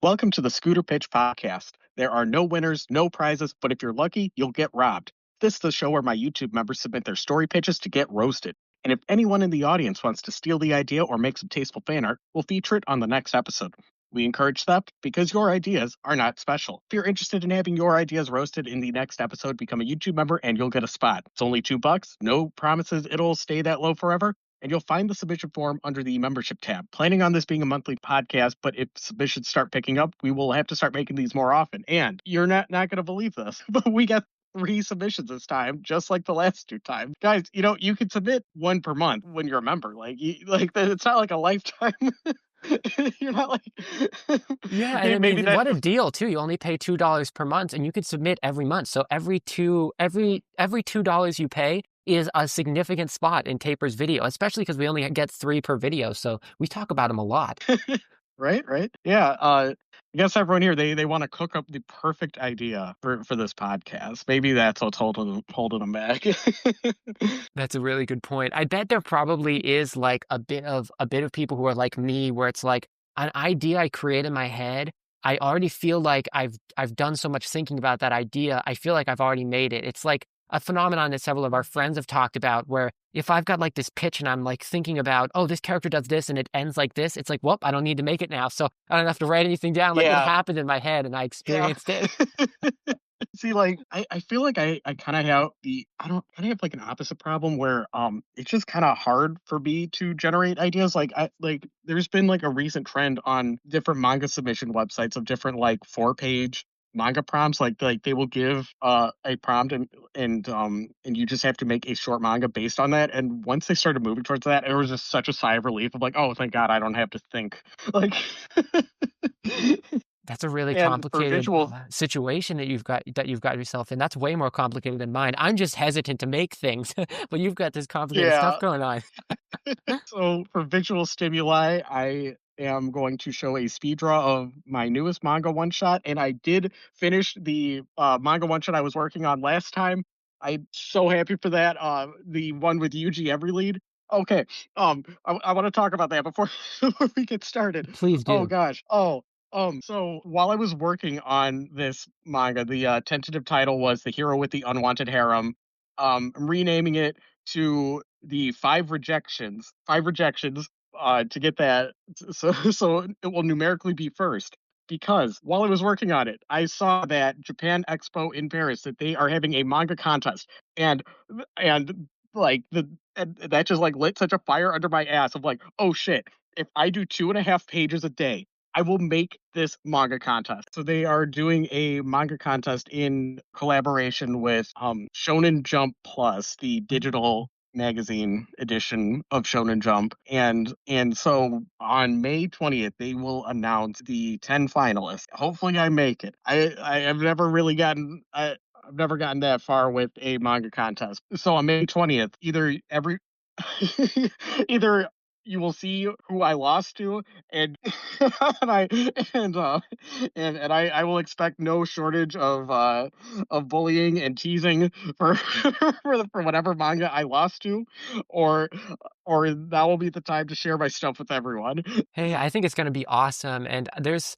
Welcome to the Scooter Pitch Podcast. There are no winners, no prizes, but if you're lucky, you'll get robbed. This is the show where my YouTube members submit their story pitches to get roasted. And if anyone in the audience wants to steal the idea or make some tasteful fan art, we'll feature it on the next episode. We encourage theft because your ideas are not special. If you're interested in having your ideas roasted in the next episode, become a YouTube member and you'll get a spot. It's only $2. No promises it'll stay that low forever. And you'll find the submission form under the membership tab. Planning on this being a monthly podcast, but if submissions start picking up, we will have to start making these more often. And you're not going to believe this, but we got 3 submissions this time, just like the last 2 times. Guys, you can submit 1 per month when you're a member. It's not like a lifetime. You're not like Yeah, and I maybe mean, what a deal too. You only pay $2 per month and you could submit every month. So every $2 you pay is a significant spot in Tapir's video, especially because we only get 3 per video. So we talk about him a lot. Right. Yeah. I guess everyone here they want to cook up the perfect idea for this podcast. Maybe that's what's holding them back. That's a really good point. I bet there probably is like a bit of people who are like me, where it's like an idea I create in my head. I already feel like I've done so much thinking about that idea. I feel like I've already made it. It's like a phenomenon that several of our friends have talked about, where if I've got like this pitch and I'm like thinking about, oh, this character does this and it ends like this, it's like, whoop, I don't need to make it now. So I don't have to write anything down. Like it Yeah. happened in my head and I Yeah. experienced it. See, like I feel like I kind of have like an opposite problem where it's just kind of hard for me to generate ideas. There's been like a recent trend on different manga submission websites of different like 4-page manga prompts. Like they will give a prompt and you just have to make a short manga based on that. And once they started moving towards that, it was just such a sigh of relief of like, oh, thank God I don't have to think. Like That's a really and for complicated visual. situation that you've got yourself in. That's way more complicated than mine. I'm just hesitant to make things, but you've got this complicated stuff Yeah. going on. So for visual stimuli, I am going to show a speed draw of my newest manga one shot, and I did finish the manga one shot I was working on last time. I'm so happy for that. The one with Yuji every lead. Okay. I want to talk about that before before we get started. Please Oh do. gosh. So while I was working on this manga, the tentative title was "The Hero with the Unwanted Harem." I'm renaming it to the Five Rejections. Five Rejections. To get that, so it will numerically be first. Because while I was working on it, I saw that Japan Expo in Paris that they are having a manga contest, and and and that just like lit such a fire under my ass of like, oh shit, if I do 2.5 pages a day, I will make this manga contest. So they are doing a manga contest in collaboration with Shonen Jump Plus, the digital magazine edition of Shonen Jump. And so on May 20th they will announce the 10 finalists. Hopefully I make it. I have never really gotten I've never gotten that far with a manga contest. So on May 20th, either you will see who I lost to, and and I and I will expect no shortage of bullying and teasing for for whatever manga I lost to, or that will be the time to share my stuff with everyone. Hey, I think it's going to be awesome. And there's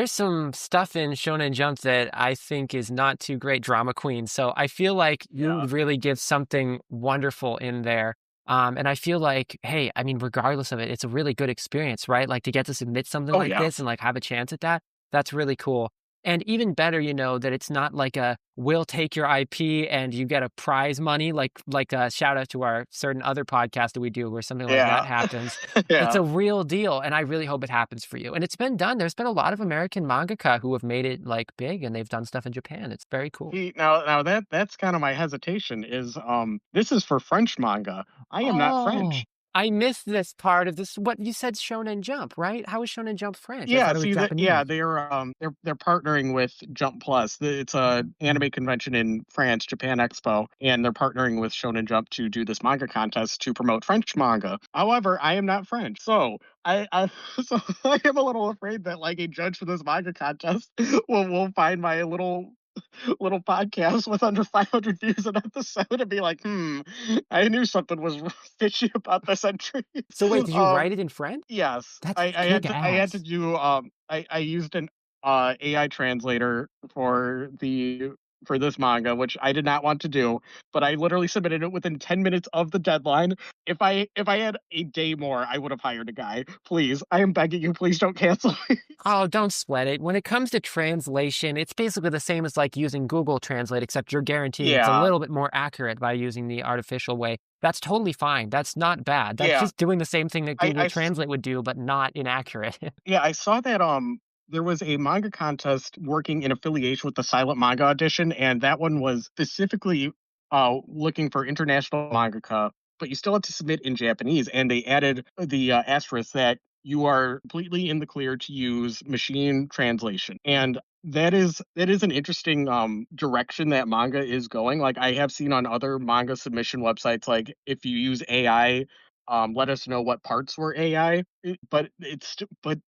some stuff in Shonen Jump that I think is not too great, drama queen. So I feel like you Yeah, really give something wonderful in there. And I feel like, hey, I mean, regardless of it, it's a really good experience, right? Like to get to submit something oh like yeah, this and like have a chance at that. That's really cool. And even better, that it's not like a we'll take your IP and you get a prize money, like a shout out to our certain other podcast that we do where something like that yeah. happens. It's Yeah. a real deal, and I really hope it happens for you. And it's been done. There's been a lot of American mangaka who have made it like big, and they've done stuff in Japan. It's very cool. See, now that's kind of my hesitation is this is for French manga. I am not Oh, French. I missed this part of this. What you said, Shonen Jump, right? How is Shonen Jump French? I Yeah, thought it was see that. Yeah, Japanese. they're partnering with Jump Plus. It's a anime convention in France, Japan Expo, and they're partnering with Shonen Jump to do this manga contest to promote French manga. However, I am not French, so I so I am a little afraid that like a judge for this manga contest will find my little podcast with under 500 views an episode and be like, I knew something was fishy about this entry. So wait, did you um, write it in French? Yes, That's I kick had to ass. do I used an AI translator for this manga, which I did not want to do, but I literally submitted it within 10 minutes of the deadline. If I had a day more, I would have hired a guy. Please, I am begging you, please don't cancel me. Oh, don't sweat it. When it comes to translation, it's basically the same as like using Google Translate, except you're guaranteeing it's a Yeah, little bit more accurate by using the artificial way. That's totally fine. That's not bad. That's yeah. just doing the same thing that I, Google I Translate would do, but not inaccurate. Yeah, I saw that there was a manga contest working in affiliation with the Silent Manga Audition, and that one was specifically looking for international mangaka, but you still have to submit in Japanese, and they added the asterisk that you are completely in the clear to use machine translation. And that is an interesting direction that manga is going. Like I have seen on other manga submission websites, like if you use AI, let us know what parts were AI. But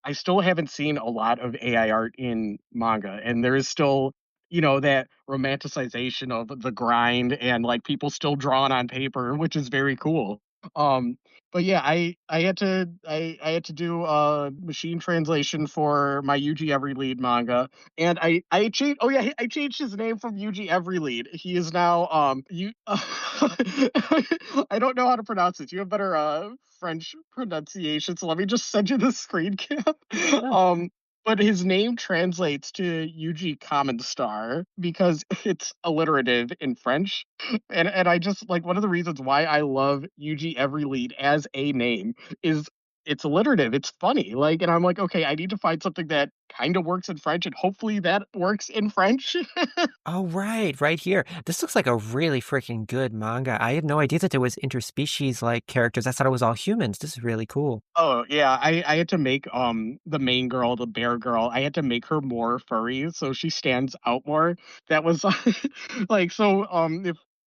I still haven't seen a lot of AI art in manga, and there is still that romanticization of the grind and like people still drawing on paper, which is very cool. Um, but yeah, I had to do machine translation for my Yuji Every Lead manga, and I changed. Oh yeah, I changed his name from Yuji Every Lead. He is now you. I don't know how to pronounce it. You have better French pronunciation, so let me just send you the screen cap. Oh. um, but his name translates to Yuji Common Star because it's alliterative in French. And I just like one of the reasons why I love Yuji Every Lead as a name is it's alliterative. It's funny. Like, and I'm like, okay, I need to find something that kind of works in French, and hopefully that works in French. Oh, right here. This looks like a really freaking good manga. I had no idea that there was interspecies like characters. I thought it was all humans. This is really cool. Oh yeah, I had to make the main girl, the bear girl, I had to make her more furry so she stands out more. That was like so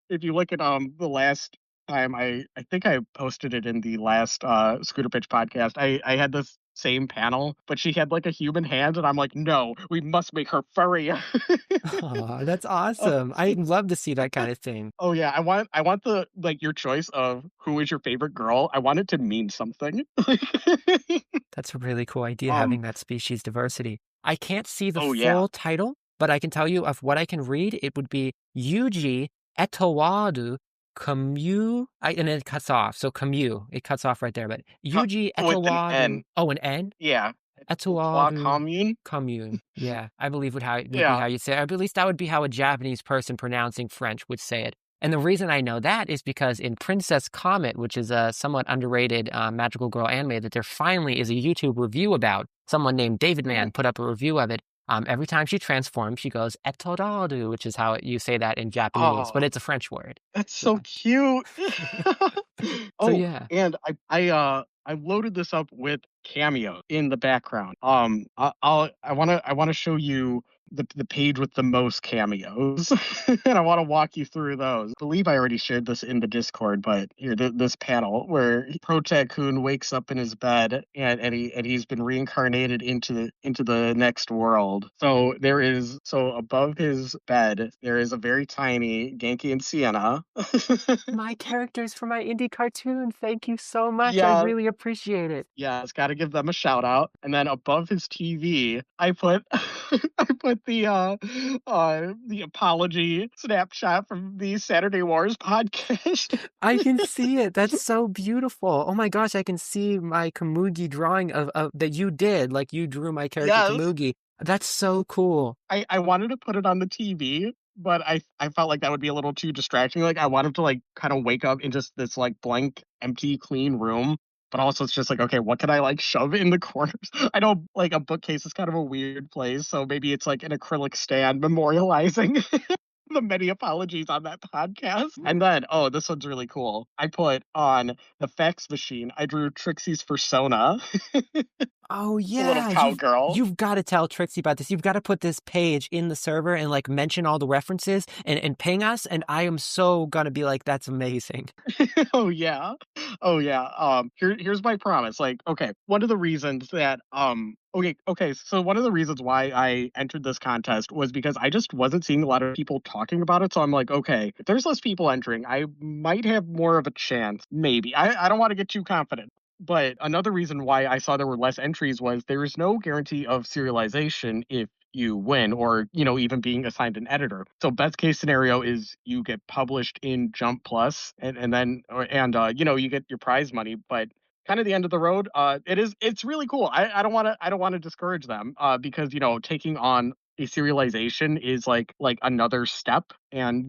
if you look at the last time I think I posted it in the last Scooter Pitch podcast. I had this same panel, but she had like a human hand, and I'm like, no, we must make her furry. Oh, that's Oh, awesome. I love to see that kind of thing. oh yeah, I want the like your choice of who is your favorite girl. I want it to mean something. That's a really cool idea um having that species diversity. I can't see the oh yeah. full title, but I can tell you of what I can read. It would be Yuji Etowadu and then it cuts off. So Camus, it cuts off right there. But Yuji With an Etowadu, N. oh, an N? Yeah. Trois Etowadu commune? Commune. Yeah, I believe would be Yeah. how you say it. Or at least that would be how a Japanese person pronouncing French would say it. And the reason I know that is because in Princess Comet, which is a somewhat underrated magical girl anime that there finally is a YouTube review about, someone named David Oh, Man put up a review of it. Every time she transforms, she goes "etodadu," which is how you say that in Japanese, but oh, it's a French word. that's so Yeah. cute. So Oh, yeah. and I loaded this up with Cameo in the background. I want to show you the page with the most cameos, and I want to walk you through those. I believe I already shared this in the Discord, but here this panel where Protag-kun wakes up in his bed, and he's been reincarnated into the next world. So above his bed there is a very tiny Genki and Sienna. My characters for my indie cartoon. Thank you so much. I Yeah, really appreciate it. yeah, it's got to give them a shout out. And then above his TV, I put I put the apology snapshot from the Saturday Wars podcast. I can see it. That's so beautiful. Oh my gosh, I can see my Komugi drawing of that you did. Like you drew my character Yes, Komugi. That's so cool. I wanted to put it on the TV, but I felt like that would be a little too distracting. Like I wanted to like kind of wake up in just this like blank, empty, clean room. But also it's just like, okay, what can I like shove in the corners? I know like a bookcase is kind of a weird place, so maybe it's like an acrylic stand memorializing the many apologies on that podcast. And then, oh, this one's really cool. I put on the fax machine, I drew Trixie's persona, Oh the little yeah, cowgirl. you've got to tell Trixie about this. You've got to put this page in the server and like mention all the references and ping us. And I am so gonna be like, that's amazing. Oh yeah. Oh yeah. Here's my promise. Like, okay, one of the reasons that okay, so one of the reasons why I entered this contest was because I just wasn't seeing a lot of people talking about it. So I'm like, okay, if there's less people entering, I might have more of a chance. Maybe. I don't want to get too confident. but another reason why I saw there were less entries was there is no guarantee of serialization if you win or, even being assigned an editor. So best case scenario is you get published in Jump Plus and then you get your prize money, but kind of the end of the road. It's really cool. I don't want to discourage them because taking on a serialization is like another step. And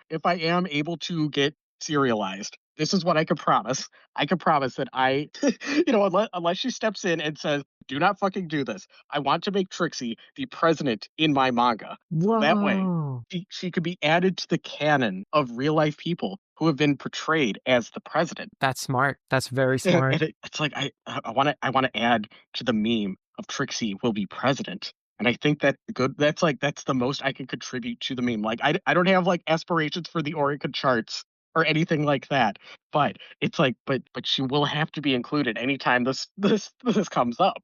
if I am able to get serialized, this is what I could promise. I can promise that unless she steps in and says, "Do not fucking do this," I want to make Trixie the president in my manga. So that way, Whoa. she could be added to the canon of real life people who have been portrayed as the president. That's smart. That's very And smart. it's like I want to add to the meme of Trixie will be president. And I think that's good. That's the most I can contribute to the meme. Like I don't have like aspirations for the Oricon charts or anything like that. But it's like but she will have to be included anytime this comes up.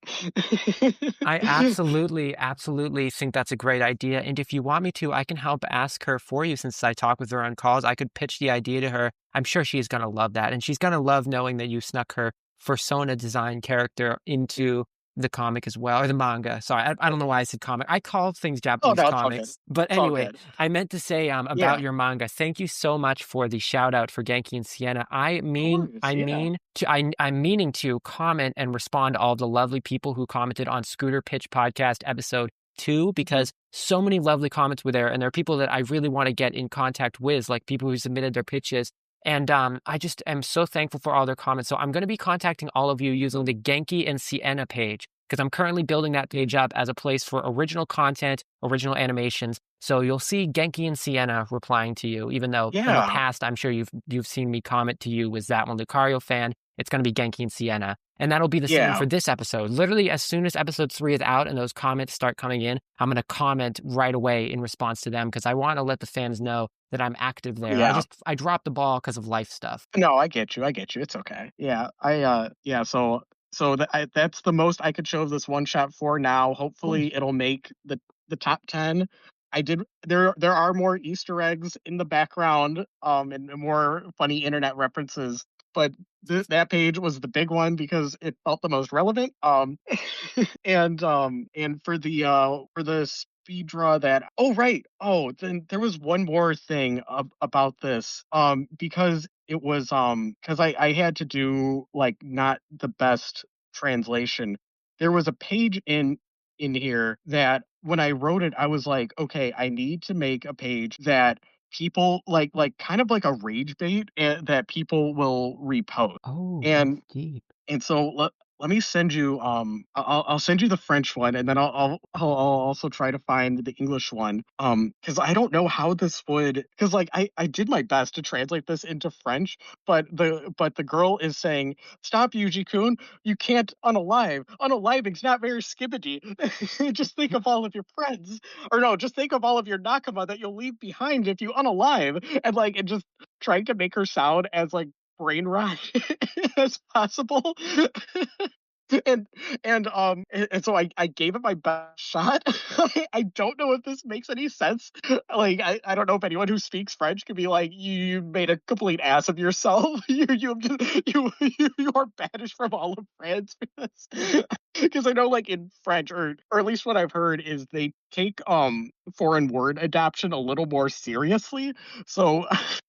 I absolutely, absolutely think that's a great idea. And if you want me to, I can help ask her for you since I talk with her on calls. I could pitch the idea to her. I'm sure she's going to love that. And she's going to love knowing that you snuck her persona design character into the comic as well, or the manga. Sorry, I don't know why I said comic. I call things Oh Japanese no, it's all good. comics. But It's all anyway, good. I meant to say about Yeah, your manga. Thank you so much for the shout out for Genki and Sienna. I of mean, course. I Yeah. mean to, I'm meaning to comment and respond to all the lovely people who commented on Scooter Pitch Podcast episode 2 Mhm. because so many lovely comments were there, and there are people that I really want to get in contact with, like people who submitted their pitches. And I just am so thankful for all their comments. So I'm going to be contacting all of you using the Genki and Sienna page because I'm currently building that page up as a place for original content, original animations. So you'll see Genki and Sienna replying to you, even though in the Yeah. past I'm sure you've seen me comment to you was that one Lucario fan. It's going to be Genki and Sienna. And that'll be the same Yeah. for this episode. Literally, as soon as episode 3 is out and those comments start coming in, I'm going to comment right away in response to them because I want to let the fans know that I'm active there. Yeah. I dropped the ball because of life stuff. No, I get you. I get you. It's okay. Yeah. Yeah, that's the most I could show of this one shot for now. Cool. Hopefully it'll make the top 10. I did there are more Easter eggs in the background and more funny internet references, but that page was the big one because it felt the most relevant. And for the speed draw that oh right oh then there was one more thing about this because it was because I had to do like not the best translation. There was a page in here that when I wrote it I was like, okay, I need to make a page that people like kind of like a rage bait that people will repost. Oh, that's and deep. and so let me send you I'll send you the French one, and then I'll also try to find the English one because I don't know how this would, because like I did my best to translate this into French, but the girl is saying, "Stop, Yuji-kun, you can't unaliving's not very skibbity. Just think of all of your friends, or no, just think of all of your nakama that you'll leave behind if you unalive," and just trying to make her sound as like brain rot as possible. and and so I gave it my best shot. I don't know if this makes any sense. Like I don't know if anyone who speaks French could be like, you made a complete ass of yourself. You are banished from all of France because I know like in French, or at least what I've heard is they take foreign word adoption a little more seriously. So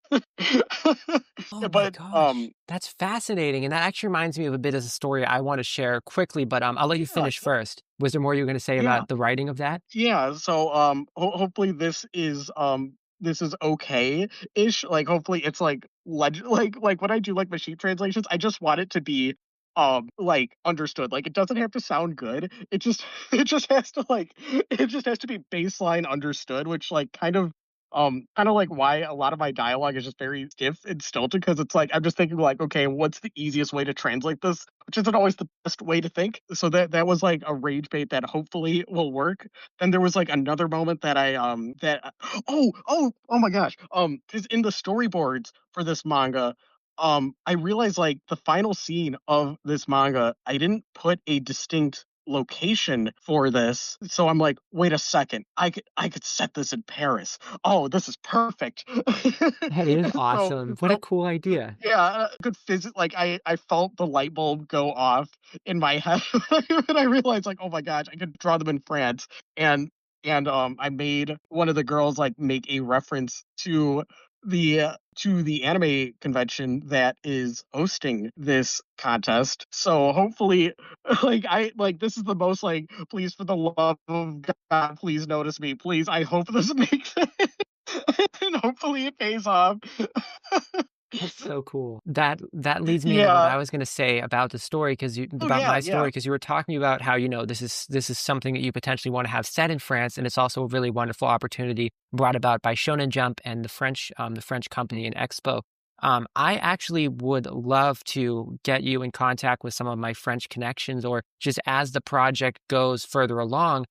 Oh my but gosh. That's fascinating. And that actually reminds me of a bit of a story I want to share quickly, but I'll let you yeah, finish first. Was there more you were going to say yeah. about the writing of that? Yeah, so hopefully this is okay-ish. Like hopefully it's like like when I do like machine translations, I just want it to be like understood. Like it doesn't have to sound good. It just it just has to be baseline understood, which like kind of like why a lot of my dialogue is just very stiff and stilted, because it's like I'm just thinking like, okay, what's the easiest way to translate this, which isn't always the best way to think. So that was like a rage bait that hopefully will work. Then there was like another moment that oh my gosh, because in the storyboards for this manga, I realized like the final scene of this manga, I didn't put a distinct location for this. So I'm like, wait a second, I could set this in Paris. Oh, this is perfect. That is so awesome. What a so cool idea. yeah, good physics. Like I felt the light bulb go off in my head when I realized, like, oh my gosh, I could draw them in France, and I made one of the girls like make a reference to the anime convention that is hosting this contest. So hopefully, like this is the most like, please for the love of God, please notice me, please. I hope this makes it, and hopefully it pays off. That's so cool. That leads me into what Yeah. I was gonna say about the story, because you Oh about yeah, my yeah. story, because you were talking about how, this is something that you potentially wanna have set in France, and it's also a really wonderful opportunity brought about by Shonen Jump and the French company in Expo. I actually would love to get you in contact with some of my French connections, or just as the project goes further along,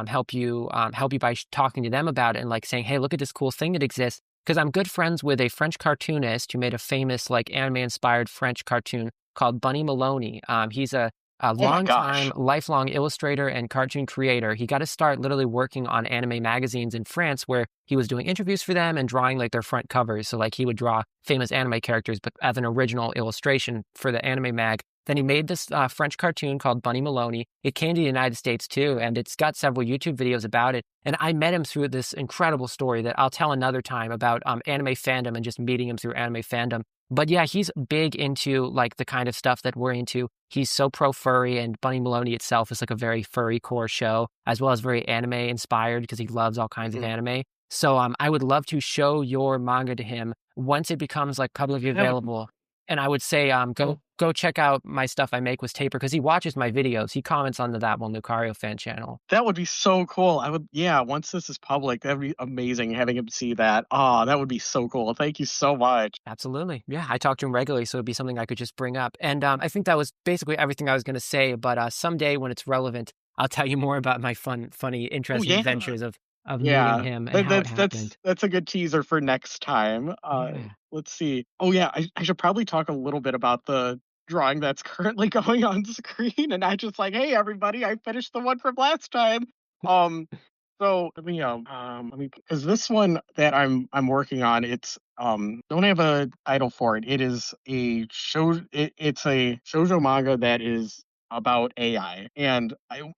help you by talking to them about it and, like, saying, "Hey, look at this cool thing that exists." Because I'm good friends with a French cartoonist who made a famous, like, anime-inspired French cartoon called Bunny Maloney. He's a Oh my longtime, gosh. lifelong illustrator and cartoon creator. He got to start literally working on anime magazines in France, where he was doing interviews for them and drawing like their front covers. So like he would draw famous anime characters, but as an original illustration for the anime mag. Then he made this French cartoon called Bunny Maloney. It came to the United States too, and it's got several YouTube videos about it. And I met him through this incredible story that I'll tell another time about anime fandom and just meeting him through anime fandom. But yeah, he's big into like the kind of stuff that we're into. He's so pro furry, and Bunny Maloney itself is like a very furry core show, as well as very anime inspired because he loves all kinds of Mhm. anime. So I would love to show your manga to him once it becomes like publicly That would available. And I would say go check out my stuff I make with Tapir, because he watches my videos. He comments on the That One Lucario fan channel. that would be so cool. I would, yeah, once this is public, that'd be amazing having him see that. Oh, that would be so cool. Thank you so much. Absolutely. Yeah, I talk to him regularly, so it'd be something I could just bring up. And I think that was basically everything I was going to say. But someday when it's relevant, I'll tell you more about my funny, Oh interesting yeah. adventures of meeting Yeah. him and That, how it that's happened. that's a good teaser for next time. Yeah. Let's see. Oh yeah, I should probably talk a little bit about the drawing that's currently going on screen, and I just like, hey everybody, I finished the one from last time. Um So let me, because this one that I'm working on, it's don't have a title for it. It is a it's a shoujo manga that is about AI, and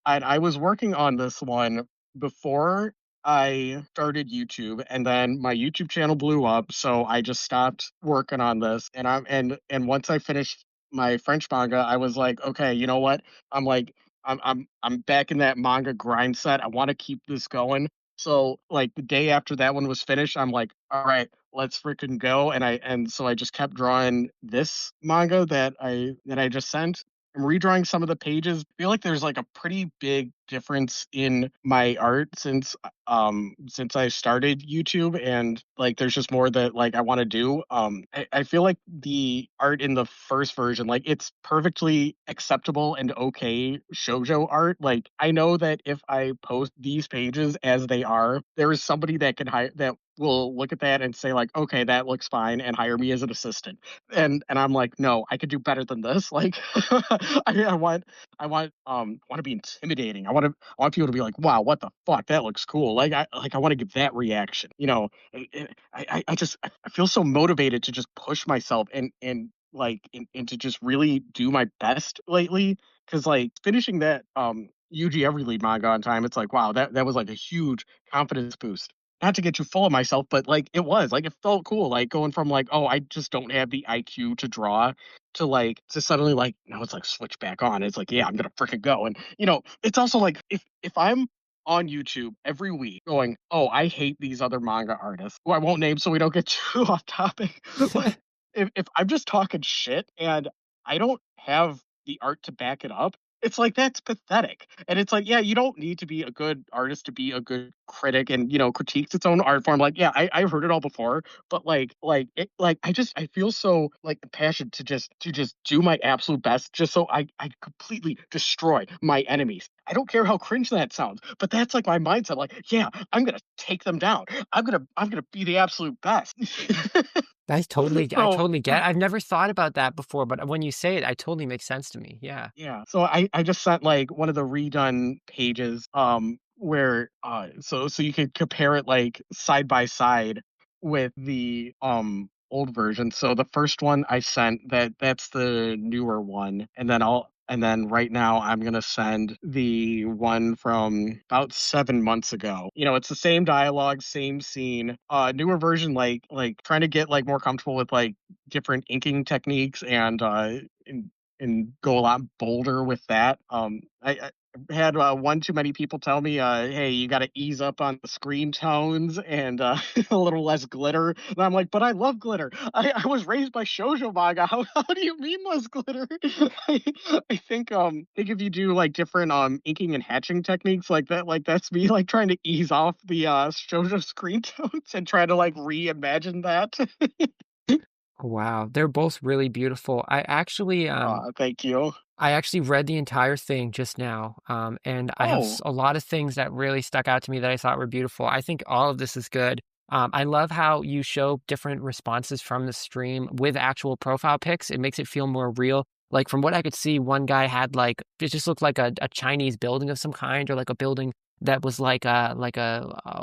I was working on this one before I started YouTube, and then my YouTube channel blew up, so I just stopped working on this. And once I finished my French manga, I was like, okay, you know what? I'm like, I'm back in that manga grind set. I want to keep this going. So like the day after that one was finished, I'm like, all right, let's freaking go. And so I just kept drawing this manga that I just sent. I'm redrawing some of the pages. I feel like there's like a pretty big difference in my art since I started YouTube, and like there's just more that like I want to do. I feel like the art in the first version, like it's perfectly acceptable and okay shoujo art. Like I know that if I post these pages as they are, there is somebody that can hire that will look at that and say like, okay, that looks fine, and hire me as an assistant. And I'm like, no, I could do better than this. Like I want to be intimidating. I want people to be like, wow, what the fuck, that looks cool. I want to give that reaction. I feel so motivated to just push myself and to just really do my best lately. Because like finishing that UG Everlead manga on time, it's like wow, that was like a huge confidence boost. Not to get too full of myself, but like it was like it felt cool, like going from like, oh, I just don't have the IQ to draw, to like to suddenly like now it's like switch back on. It's like, yeah, I'm gonna freaking go. And it's also like if I'm on YouTube every week going, oh, I hate these other manga artists who I won't name so we don't get too off topic. But if I'm just talking shit and I don't have the art to back it up, it's like that's pathetic. And it's like, yeah, you don't need to be a good artist to be a good critic and critiques its own art form. Like, yeah, I've heard it all before, but I feel so like passionate to just do my absolute best just so I completely destroy my enemies. I don't care how cringe that sounds, but that's like my mindset. Like, yeah, I'm gonna take them down. I'm gonna be the absolute best. I So totally get it. I've never thought about that before, but when you say it, I totally makes sense to me. Yeah. yeah, so I just sent like one of the redone pages where so you could compare it like side by side with the old version. So the first one I sent, that's the newer one, and then right now I'm gonna send the one from about 7 months ago. You know, it's the same dialogue, same scene. Newer version, like trying to get like more comfortable with like different inking techniques and and go a lot bolder with that. I had one too many people tell me, "Hey, you got to ease up on the screen tones and a little less glitter." And I'm like, "But I love glitter. I was raised by shoujo manga. How do you mean less glitter?" I, I think if you do like different inking and hatching techniques like that, like that's me like trying to ease off the shoujo screen tones and try to like reimagine that. Wow, they're both really beautiful. Thank you. I actually read the entire thing just now, and I have Oh, a lot of things that really stuck out to me that I thought were beautiful. I think all of this is good. I love how you show different responses from the stream with actual profile pics. It makes it feel more real. Like from what I could see, one guy had like it just looked like a Chinese building of some kind, or like a building that was like a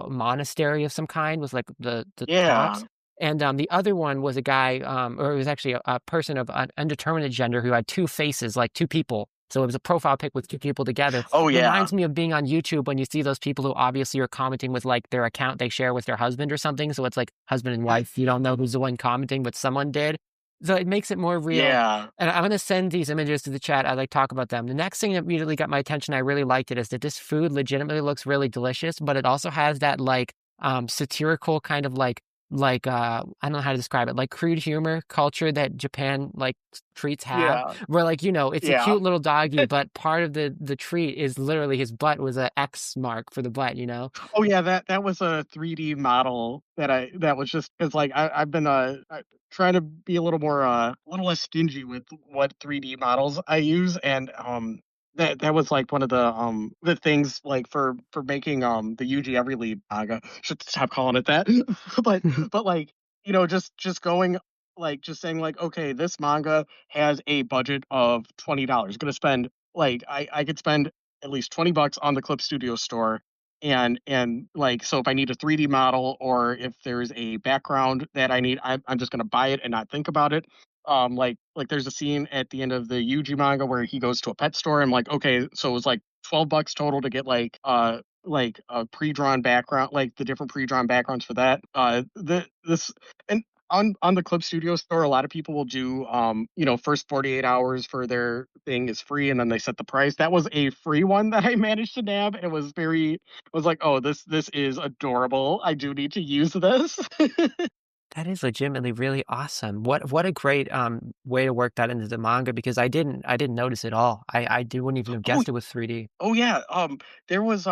monastery of some kind, was like the yeah. tops. And the other one was a guy, or it was actually a person of an undetermined gender who had two faces, like two people. So it was a profile pic with two people together. Oh, It yeah. reminds me of being on YouTube when you see those people who obviously are commenting with like their account they share with their husband or something. So it's like husband and wife. You don't know who's the one commenting, but someone did. So it makes it more real. Yeah. And I'm going to send these images to the chat as I talk about them. The next thing that immediately got my attention, I really liked it, is that this food legitimately looks really delicious, but it also has that like satirical kind of I don't know how to describe it, like crude humor culture that Japan like treats have, Yeah. where like, it's a Yeah. cute little doggy, but part of the treat is literally his butt was a X mark for the butt, you know? Oh, yeah, that was a 3D model that was just 'cause, like, I've been, trying to be a little more, a little less stingy with what 3D models I use, and, that was, like, one of the things, like, for making, the Yuji Everlead manga. Should stop calling it that. But like, just going like, just saying, like, "Okay, this manga has a budget of $20. Gonna spend" like, I could spend at least $20 on the Clip Studio store, and like, so if I need a 3D model or if there's a background that I need, I'm just gonna buy it and not think about it. Like there's a scene at the end of the Yuji manga where he goes to a pet store. I'm like, okay, so it was like $12 total to get like a pre-drawn background, like the different pre-drawn backgrounds for that. The this and on the Clip Studio store, a lot of people will do first 48 hours for their thing is free, and then they set the price. That was a free one that I managed to nab. It was very, I was like, oh, this is adorable. I do need to use this. That is legitimately really awesome. What a great way to work that into the manga, because I didn't notice it all. I wouldn't even have Oh, guessed it was 3D. oh yeah. There was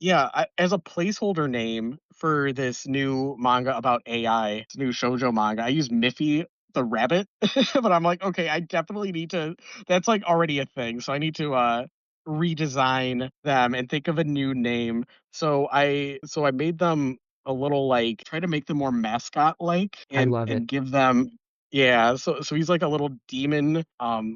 yeah, as a placeholder name for this new manga about AI, this new shoujo manga, I use Miffy the rabbit, but I'm like, okay, I definitely need to. That's like already a thing, so I need to redesign them and think of a new name. So I made them a little like try to make them more mascot like I love it. and give them yeah, so he's like a little demon,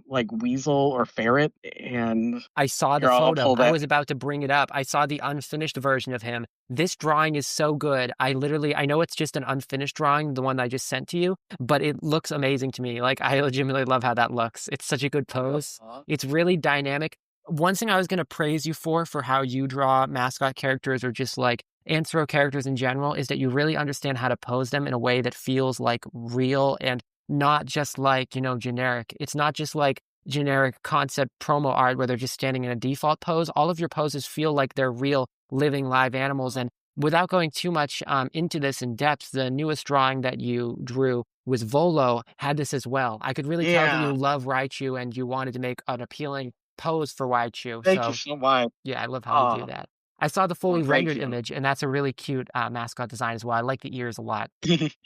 like weasel or ferret, and I saw the here I'll photo. pull I that. was about to bring it up. I saw the unfinished version of him. This drawing is so good. I know it's just an unfinished drawing, the one I just sent to you, but it looks amazing to me. Like, I legitimately love how that looks. It's such a good pose. Uh-huh. It's really dynamic. One thing I was going to praise you for how you draw mascot characters, or just like anthro characters in general, is that you really understand how to pose them in a way that feels like real and not just like, generic. It's not just like generic concept promo art where they're just standing in a default pose. All of your poses feel like they're real, living, live animals. And without going too much into this in depth, the newest drawing that you drew was Volo had this as well. I could really tell that you Yeah, love Raichu and you wanted to make an appealing pose for Raichu. thank you So so much. yeah, I love how you do Uh, that. I saw the well, fully thank rendered you. image, and that's a really cute mascot design as well. I like the ears a lot.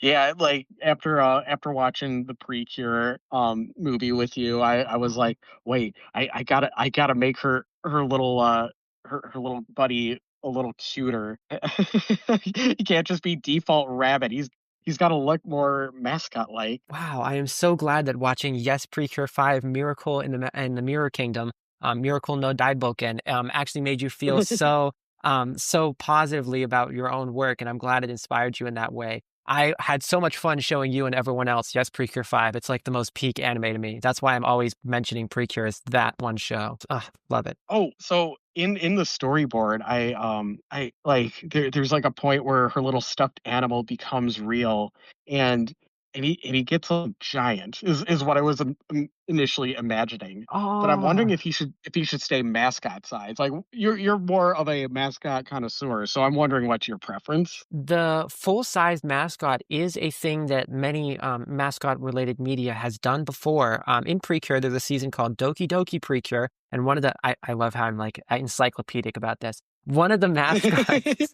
Yeah, like after watching the Precure movie with you, I was like, wait, I gotta make her little her little buddy a little cuter. He can't just be default rabbit. he's got to look more mascot like. Wow, I am so glad that watching Yes Precure 5 Miracle in the Mirror Kingdom, Miracle no Daiboken, actually made you feel so positively about your own work, and I'm glad it inspired you in that way. I had so much fun showing you and everyone else Yes Precure 5. It's like the most peak anime to me. That's why I'm always mentioning Precure as that one show. Ugh, love it. Oh, so in the storyboard, I like there's like a point where her little stuffed animal becomes real, and he gets a giant is what I was initially imagining. But I'm wondering Oh. if he should stay mascot size. Like you're more of a mascot connoisseur, so I'm wondering what's your preference. The full-size mascot is a thing that many mascot-related media has done before. In Precure, there's a season called Doki Doki Precure, and one of the I love how I'm like encyclopedic about this. One of the mascots,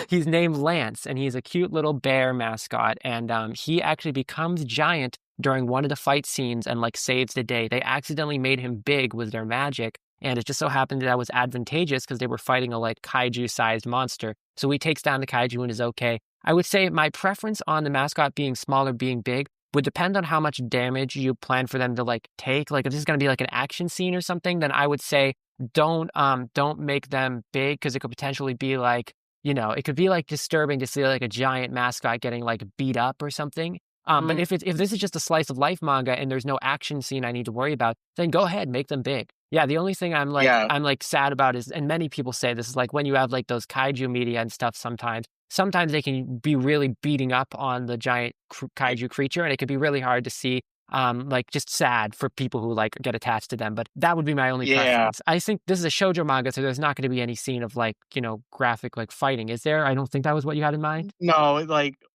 he's named Lance, and he's a cute little bear mascot, and he actually becomes giant during one of the fight scenes and like saves the day. They accidentally made him big with their magic, and it just so happened that was advantageous because they were fighting a like kaiju-sized monster. So he takes down the kaiju and is okay. I would say my preference on the mascot being small or being big would depend on how much damage you plan for them to like take. Like if this is going to be like an action scene or something, then I would say don't make them big because it could potentially be like, it could be like disturbing to see like a giant mascot getting like beat up or something. But Mm, if this is just a slice of life manga and there's no action scene I need to worry about, then go ahead, make them big. Yeah, the only thing yeah, I'm like sad about is, and many people say this is like when you have like those kaiju media and stuff. Sometimes they can be really beating up on the giant kaiju creature, and it could be really hard to see. Like just sad for people who like get attached to them. But that would be my only yeah. preference. I think this is a shoujo manga, so there's not going to be any scene of like graphic like fighting. Is there? I don't think that was what you had in mind. No,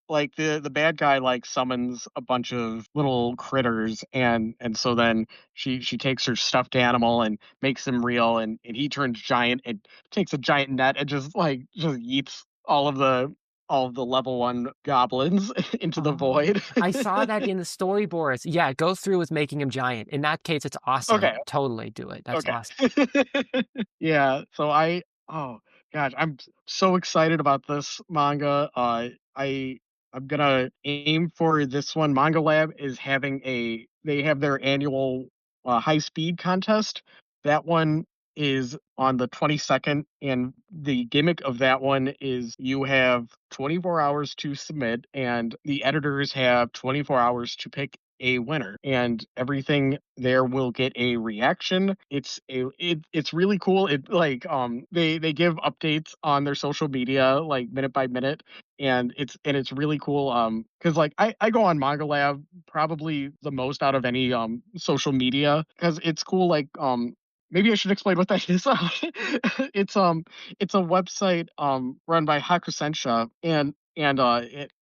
like the bad guy like summons a bunch of little critters, and so then she takes her stuffed animal and makes him real, and he turns giant and takes a giant net and just yeets all of the level 1 goblins into the Oh, void. I saw that in the storyboards. Yeah, go through with making him giant. In that case, it's awesome. Okay, Totally do it. That's okay. awesome. Yeah, so oh gosh, I'm so excited about this manga. I'm gonna aim for this one. Manga Lab is having they have their annual high speed contest. That one is on the 22nd, and the gimmick of that one is you have 24 hours to submit, and the editors have 24 hours to pick a winner, and everything there will get a reaction. It's really cool. They give updates on their social media like minute by minute, and it's really cool because like I go on Manga Lab probably the most out of any social media because it's cool. Like maybe I should explain what that is. It's a website run by Hakusensha, and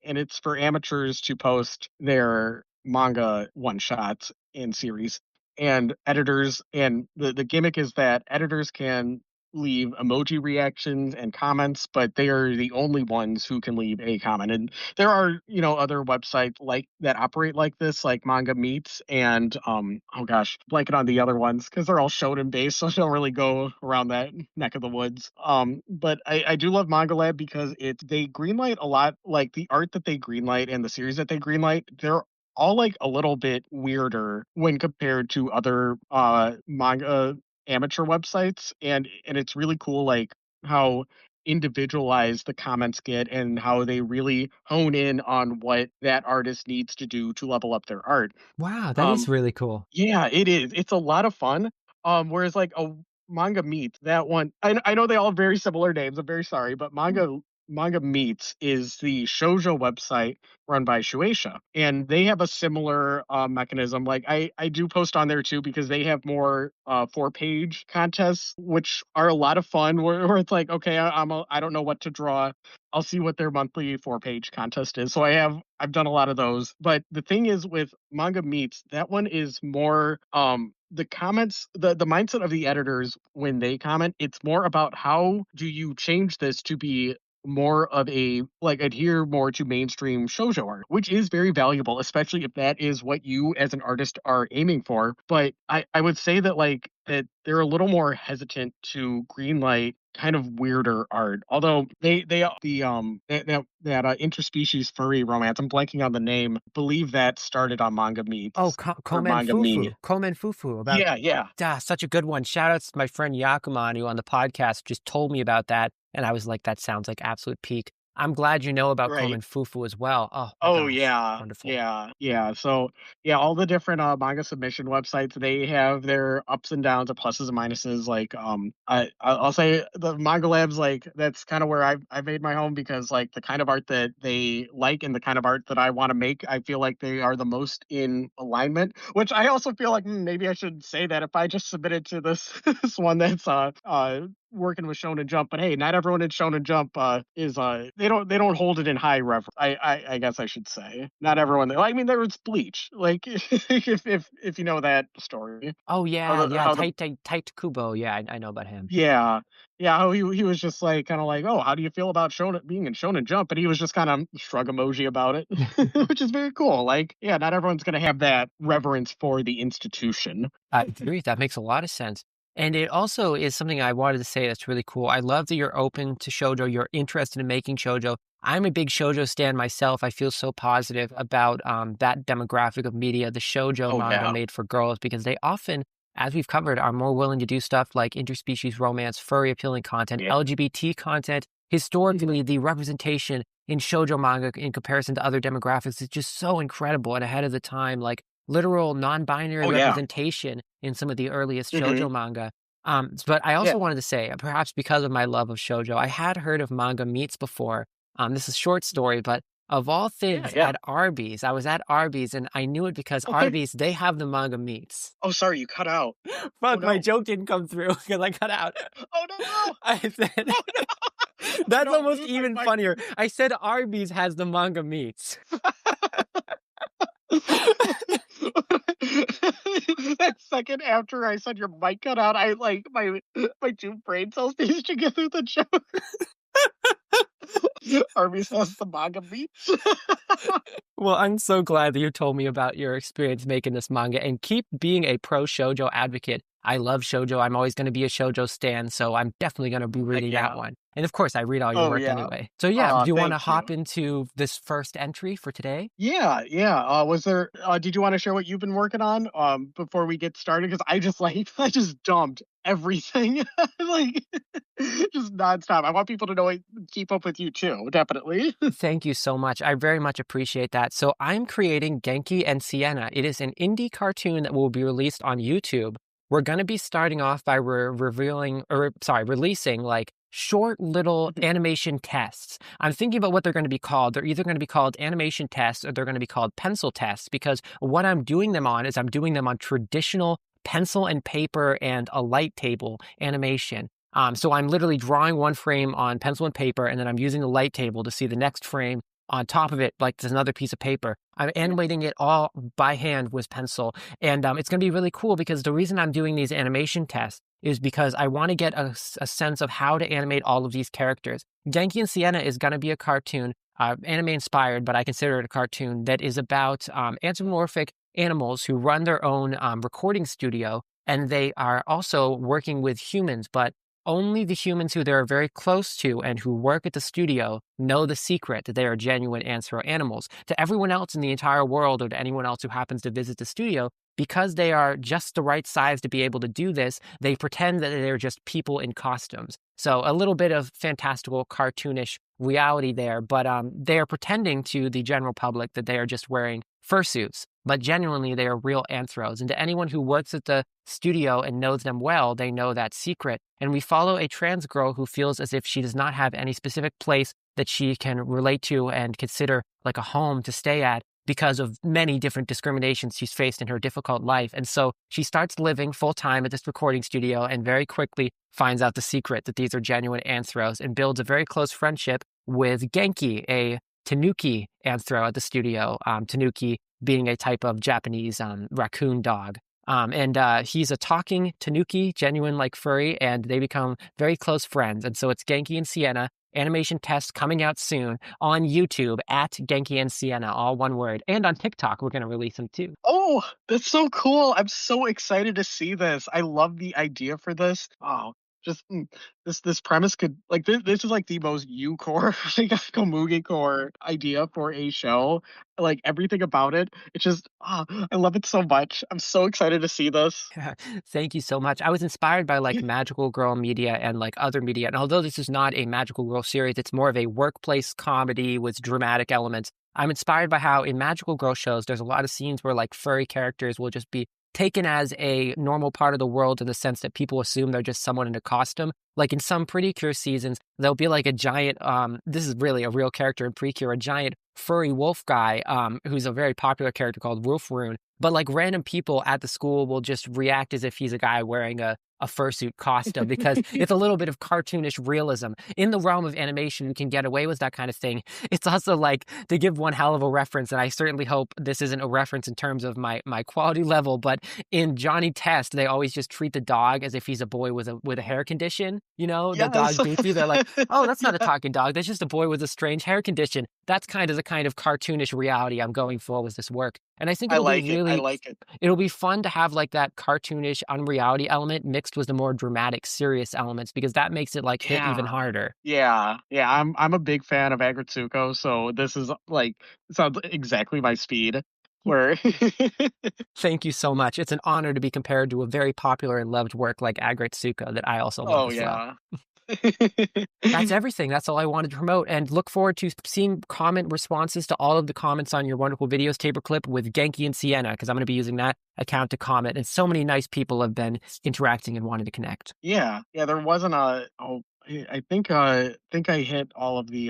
it's for amateurs to post their manga one shots in series, and editors, and the gimmick is that editors can leave emoji reactions and comments, but they are the only ones who can leave a comment. And there are, other websites like that operate like this, like Manga Meets and oh gosh, blanket on the other ones because they're all shonen based, so I don't really go around that neck of the woods. But I do love Manga Lab because they greenlight a lot, like the art that they greenlight and the series that they greenlight, they're all like a little bit weirder when compared to other manga amateur websites, and it's really cool like how individualized the comments get and how they really hone in on what that artist needs to do to level up their art. Wow, that is um really cool. yeah, it is. It's a lot of fun. Whereas like a Manga Meets, that one, I know they all have very similar names. I'm very sorry, but Manga Meets is the shoujo website run by Shueisha, and they have a similar mechanism. Like I do post on there too because they have more 4-page contests, which are a lot of fun. Where it's like, okay, I don't know what to draw. I'll see what their monthly 4-page contest is. So I've done a lot of those. But the thing is with Manga Meets, that one is more the comments, the mindset of the editors when they comment, it's more about how do you change this to be more of a like adhere more to mainstream shoujo art, which is very valuable, especially if that is what you as an artist are aiming for. But I would say that like that they're a little more hesitant to greenlight kind of weirder art. Although they the that interspecies furry romance, I'm blanking on the name. Believe that started on Manga Oh, Meets or Komen Manga Me. Fufu. Komen Fufu about Yeah, yeah, such a good one. Shout outs to my friend Yakuman who on the podcast just told me about that. And I was like, that sounds like absolute peak. I'm glad you know about right. Komen Fufu as well. Oh my Oh gosh. yeah, Wonderful. yeah, yeah. So yeah, all the different manga submission websites, they have their ups and downs, or pluses and minuses. Like I'll say the Manga Labs, like that's kind of where I made my home, because like the kind of art that they like and the kind of art that I want to make, I feel like they are the most in alignment. Which I also feel like maybe I should say that if I just submitted to this this one that's working with Shonen Jump, but hey, not everyone in Shonen Jump is they don't hold it in high reverence. I guess I should say not everyone. I mean, there was Bleach. Like if you know that story, Oh how yeah, the yeah. how the Tight Kubo. Yeah, I know about him. yeah, yeah, how he was just like kind of like, oh, how do you feel about Shonen being in Shonen Jump? And he was just kind of shrug emoji about it, which is very cool. Like, yeah, not everyone's gonna have that reverence for the institution. I agree. That makes a lot of sense. And it also is something I wanted to say that's really cool. I love that you're open to shoujo. You're interested in making shoujo. I'm a big shoujo stan myself. I feel so positive about that demographic of media, the shoujo Oh manga yeah, made for girls, because they often, as we've covered, are more willing to do stuff like interspecies romance, furry appealing content, yeah, LGBT content. Historically, the representation in shoujo manga in comparison to other demographics is just so incredible and ahead of the time. Like literal non-binary oh yeah, representation in some of the earliest hmm, shoujo manga. But I yeah, also wanted to say, perhaps because of my love of shoujo, I had heard of manga meets before. This is a short story, but of all yeah, things, yeah. at Arby's, I was at Arby's and I knew it because Okay. Arby's, they have the manga meets. Oh, sorry, you cut out. Oh Fuck, my no. joke didn't come through because I cut out. Oh no. I said, Oh no. Oh that's no. almost even My funnier. I said Arby's has the manga meets. that second after I said your mic cut out, I like my two brain cells pieced together the joke. Arby's has the manga beats. Well, I'm so glad that you told me about your experience making this manga and keep being a pro shoujo advocate. I love shoujo. I'm always going to be a shoujo stan, so I'm definitely going to be Heck reading that yeah. one. And of course, I read all your Oh work yeah. anyway. So yeah, do you want to Thank you. hop into this first entry for today? Yeah, yeah. Was there? Did you want to share what you've been working on before we get started? Because I just like I just dumped everything like just nonstop. I want people to know keep up with you too. Definitely. Thank you so much. I very much appreciate that. So I'm creating Genki and Sienna. It is an indie cartoon that will be released on YouTube. We're going to be starting off by releasing like short little animation tests. I'm thinking about what they're going to be called. They're either going to be called animation tests or they're going to be called pencil tests, because what I'm doing them on is I'm doing them on traditional pencil and paper and a light table animation. So I'm literally drawing one frame on pencil and paper, and then I'm using the light table to see the next frame on top of it, like there's another piece of paper. I'm animating it all by hand with pencil. And it's going to be really cool because the reason I'm doing these animation tests is because I want to get a sense of how to animate all of these characters. Genki and Sienna is going to be a cartoon, anime inspired, but I consider it a cartoon that is about anthropomorphic animals who run their own recording studio. And they are also working with humans, but only the humans who they're very close to and who work at the studio know the secret that they are genuine anthro animals. To everyone else in the entire world, or to anyone else who happens to visit the studio, because they are just the right size to be able to do this, they pretend that they're just people in costumes. So a little bit of fantastical, cartoonish reality there, but they are pretending to the general public that they are just wearing fursuits, but genuinely they are real anthros. And to anyone who works at the studio and knows them well, they know that secret. And we follow a trans girl who feels as if she does not have any specific place that she can relate to and consider like a home to stay at because of many different discriminations she's faced in her difficult life. And so she starts living full time at this recording studio and very quickly finds out the secret that these are genuine anthros and builds a very close friendship with Genki, a tanuki anthro at the studio, tanuki being a type of Japanese raccoon dog. He's a talking tanuki, genuine like furry, and they become very close friends. And so it's Genki and Sienna, animation test coming out soon on YouTube at Genki and Sienna, all one word. And on TikTok, we're going to release them too. Oh, that's so cool. I'm so excited to see this. I love the idea for this. Oh, just this premise could like this is like the most U core like Komugi core idea for a show. Like everything about it, it's just I love it so much. I'm so excited to see this. Thank you so much. I was inspired by like magical girl media and like other media. And although this is not a magical girl series, it's more of a workplace comedy with dramatic elements. I'm inspired by how in magical girl shows, there's a lot of scenes where like furry characters will just be taken as a normal part of the world in the sense that people assume they're just someone in a costume. Like in some Pretty Cure seasons, there'll be like a giant, this is really a real character in Precure, a giant furry wolf guy, who's a very popular character called Wolfrune. But like random people at the school will just react as if he's a guy wearing a fursuit costume because it's a little bit of cartoonish realism. In the realm of animation, you can get away with that kind of thing. It's also like to give one hell of a reference, and I certainly hope this isn't a reference in terms of my quality level, but in Johnny Test, they always just treat the dog as if he's a boy with a hair condition. You know, the Yes. dog Goofy, they're like, oh, that's not a talking dog. That's just a boy with a strange hair condition. That's kind of the kind of cartoonish reality I'm going for with this work. And I think I it'll be like it. I really like it. it'll be fun to have like that cartoonish unreality element mixed with the more dramatic serious elements because that makes it like hit even Yeah. harder. Yeah. I'm a big fan of Agritsuko, so this is like sounds exactly my speed. Where Thank you so much. It's an honor to be compared to a very popular and loved work like Agritsuka that I also love oh as well. yeah. That's everything. That's all I wanted to promote. And look forward to seeing comment responses to all of the comments on your wonderful videos, Tapirclip, with Genki and Sienna, because I'm going to be using that account to comment. And so many nice people have been interacting and wanting to connect. Yeah, there wasn't a I think I hit all of the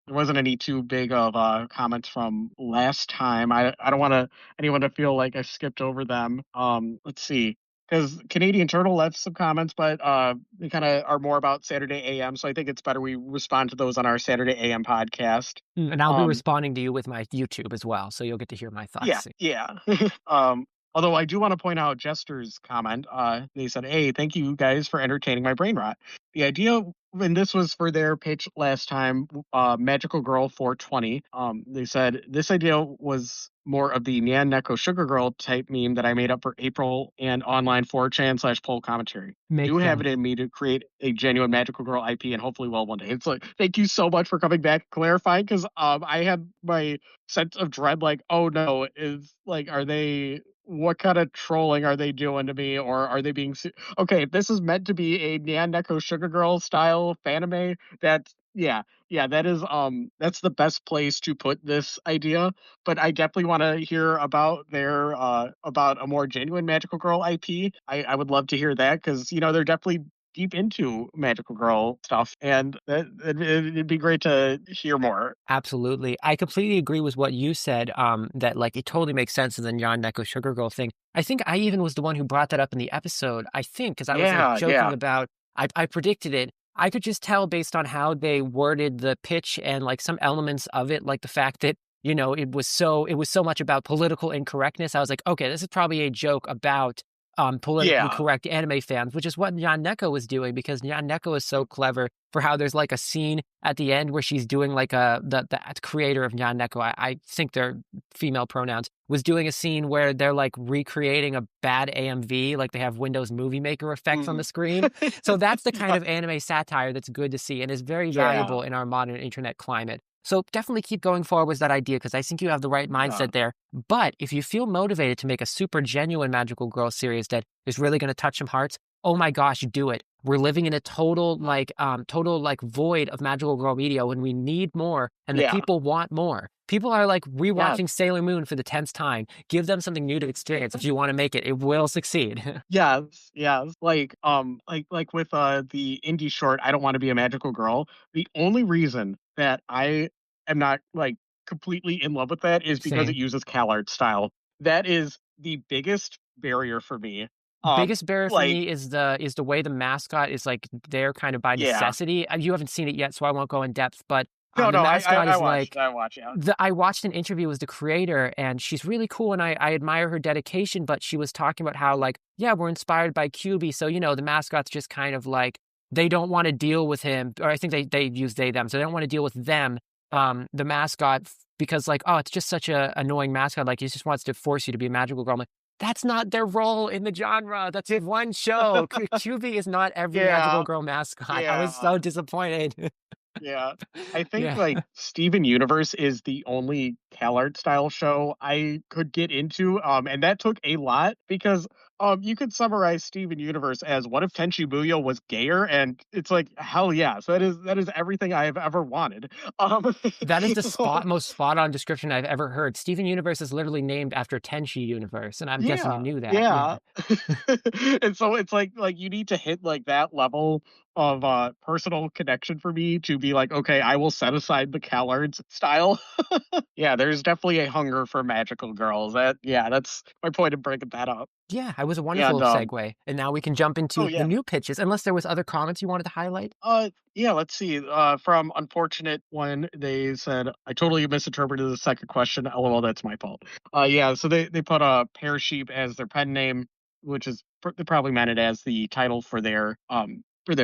there wasn't any too big of comments from last time. I don't want anyone to feel like I skipped over them. Let's see. Because Canadian Turtle left some comments, but they kind of are more about Saturday AM. So I think it's better we respond to those on our Saturday AM podcast. And I'll be Um, responding to you with my YouTube as well. So you'll get to hear my yeah, thoughts. yeah. Although I do want to point out Jester's comment. They said, "Hey, thank you guys for entertaining my brain rot. The idea, and this was for their pitch last time, Magical Girl 420. They said this idea was more of the Nyan Neko Sugar Girl type meme that I made up for April and online 4chan / poll commentary. Do Makes have it sense. in me to create a genuine Magical Girl IP and hopefully well one day." It's like, thank you so much for coming back, clarifying, because I had my sense of dread, like, oh no, is like, are they? What kind of trolling are they doing to me, or are they being? Okay, if this is meant to be a Nyan Neko Sugar Girl style fanime, that's yeah, that is that's the best place to put this idea. But I definitely want to hear about their about a more genuine Magical Girl IP. I would love to hear that because they're definitely deep into Magical Girl stuff, and it'd be great to hear more. Absolutely. I completely agree with what you said, that like it totally makes sense in the Nyan Neko Sugar Girl thing. I think I even was the one who brought that up in the episode, I think, because I was like joking Yeah. about I predicted it. I could just tell based on how they worded the pitch and like some elements of it, like the fact that, it was so much about political incorrectness. I was like, okay, this is probably a joke about politically Yeah. correct anime fans, which is what Nyan Neko was doing because Nyan Neko is so clever for how there's like a scene at the end where she's doing like the creator of Nyan Neko, I think they're female pronouns, was doing a scene where they're like recreating a bad AMV, like they have Windows Movie Maker effects on the Mhm. screen. So that's the kind Yeah. of anime satire that's good to see and is very Yeah. valuable in our modern internet climate. So definitely keep going forward with that idea because I think you have the right Yeah. mindset there. But if you feel motivated to make a super genuine magical girl series that is really going to touch some hearts, oh my gosh, do it. We're living in a total void of magical girl media when we need more and the Yeah. people want more. People are like Yeah. rewatching Sailor Moon for the 10th time. Give them something new to experience. If you want to make it, it will succeed. Yes. Like with the indie short, I don't want to be a magical girl. The only reason that I am not like completely in love with that is because it Same. uses CalArt style. That is the biggest barrier for me. Um, Biggest barrier for like me is the way the mascot is like there kind of by yeah. necessity. You haven't seen it yet, so I won't go in depth. But No, the no, mascot I is watched. like I watched. Yeah. I watched an interview with the creator, and she's really cool, and I admire her dedication. But she was talking about how like yeah, we're inspired by QB, so the mascot's just kind of like they don't want to deal with him, or I think they use they them, so they don't want to deal with them. The mascot because like oh, it's just such a annoying mascot. Like he just wants to force you to be a magical girl. I'm like, That's not their role in the genre. That's one show. QB is not every magical Yeah, girl mascot. I was yeah. so disappointed. Yeah. I think, Yeah. like, Steven Universe is the only CalArt style show I could get into, and that took a lot because, you could summarize Steven Universe as, "What if Tenchi Muyo was gayer?" And it's like, hell yes, that is everything I have ever wanted. Um, That is the so most spot on description I've ever heard. Steven Universe is literally named after Tenchi Universe, and I'm guessing you yeah, knew that. yeah. Yeah. And so it's like you need to hit, like, that level of, personal connection for me to be like, "Okay, I will set aside the CalArts style." Yeah, there's definitely a hunger for magical girls. That's my point of bringing that up. Yeah, it was a wonderful And segue. And now we can jump oh into the yeah, new pitches, unless there was other comments you wanted to highlight. yeah. Let's see. From unfortunate one, they said I totally misinterpreted the second question. LOL, that's my fault. Yeah. So they put a pear sheep as their pen name, which is they probably meant it as the title for their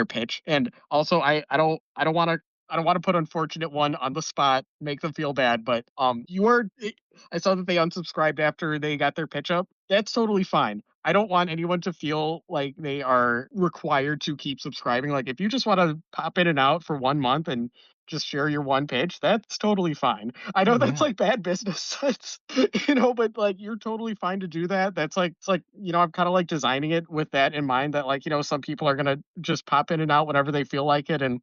pitch. And also, I don't want to put unfortunate one on the spot, make them feel bad, but I saw that they unsubscribed after they got their pitch up. That's totally fine. I don't want anyone to feel like they are required to keep subscribing. Like, if you just want to pop in and out for 1 month and just share your one pitch, that's totally fine. I know Oh that's yeah. like bad business, but like you're totally fine to do that. That's like it's like I'm kind of like designing it with that in mind that like some people are gonna just pop in and out whenever they feel like it, and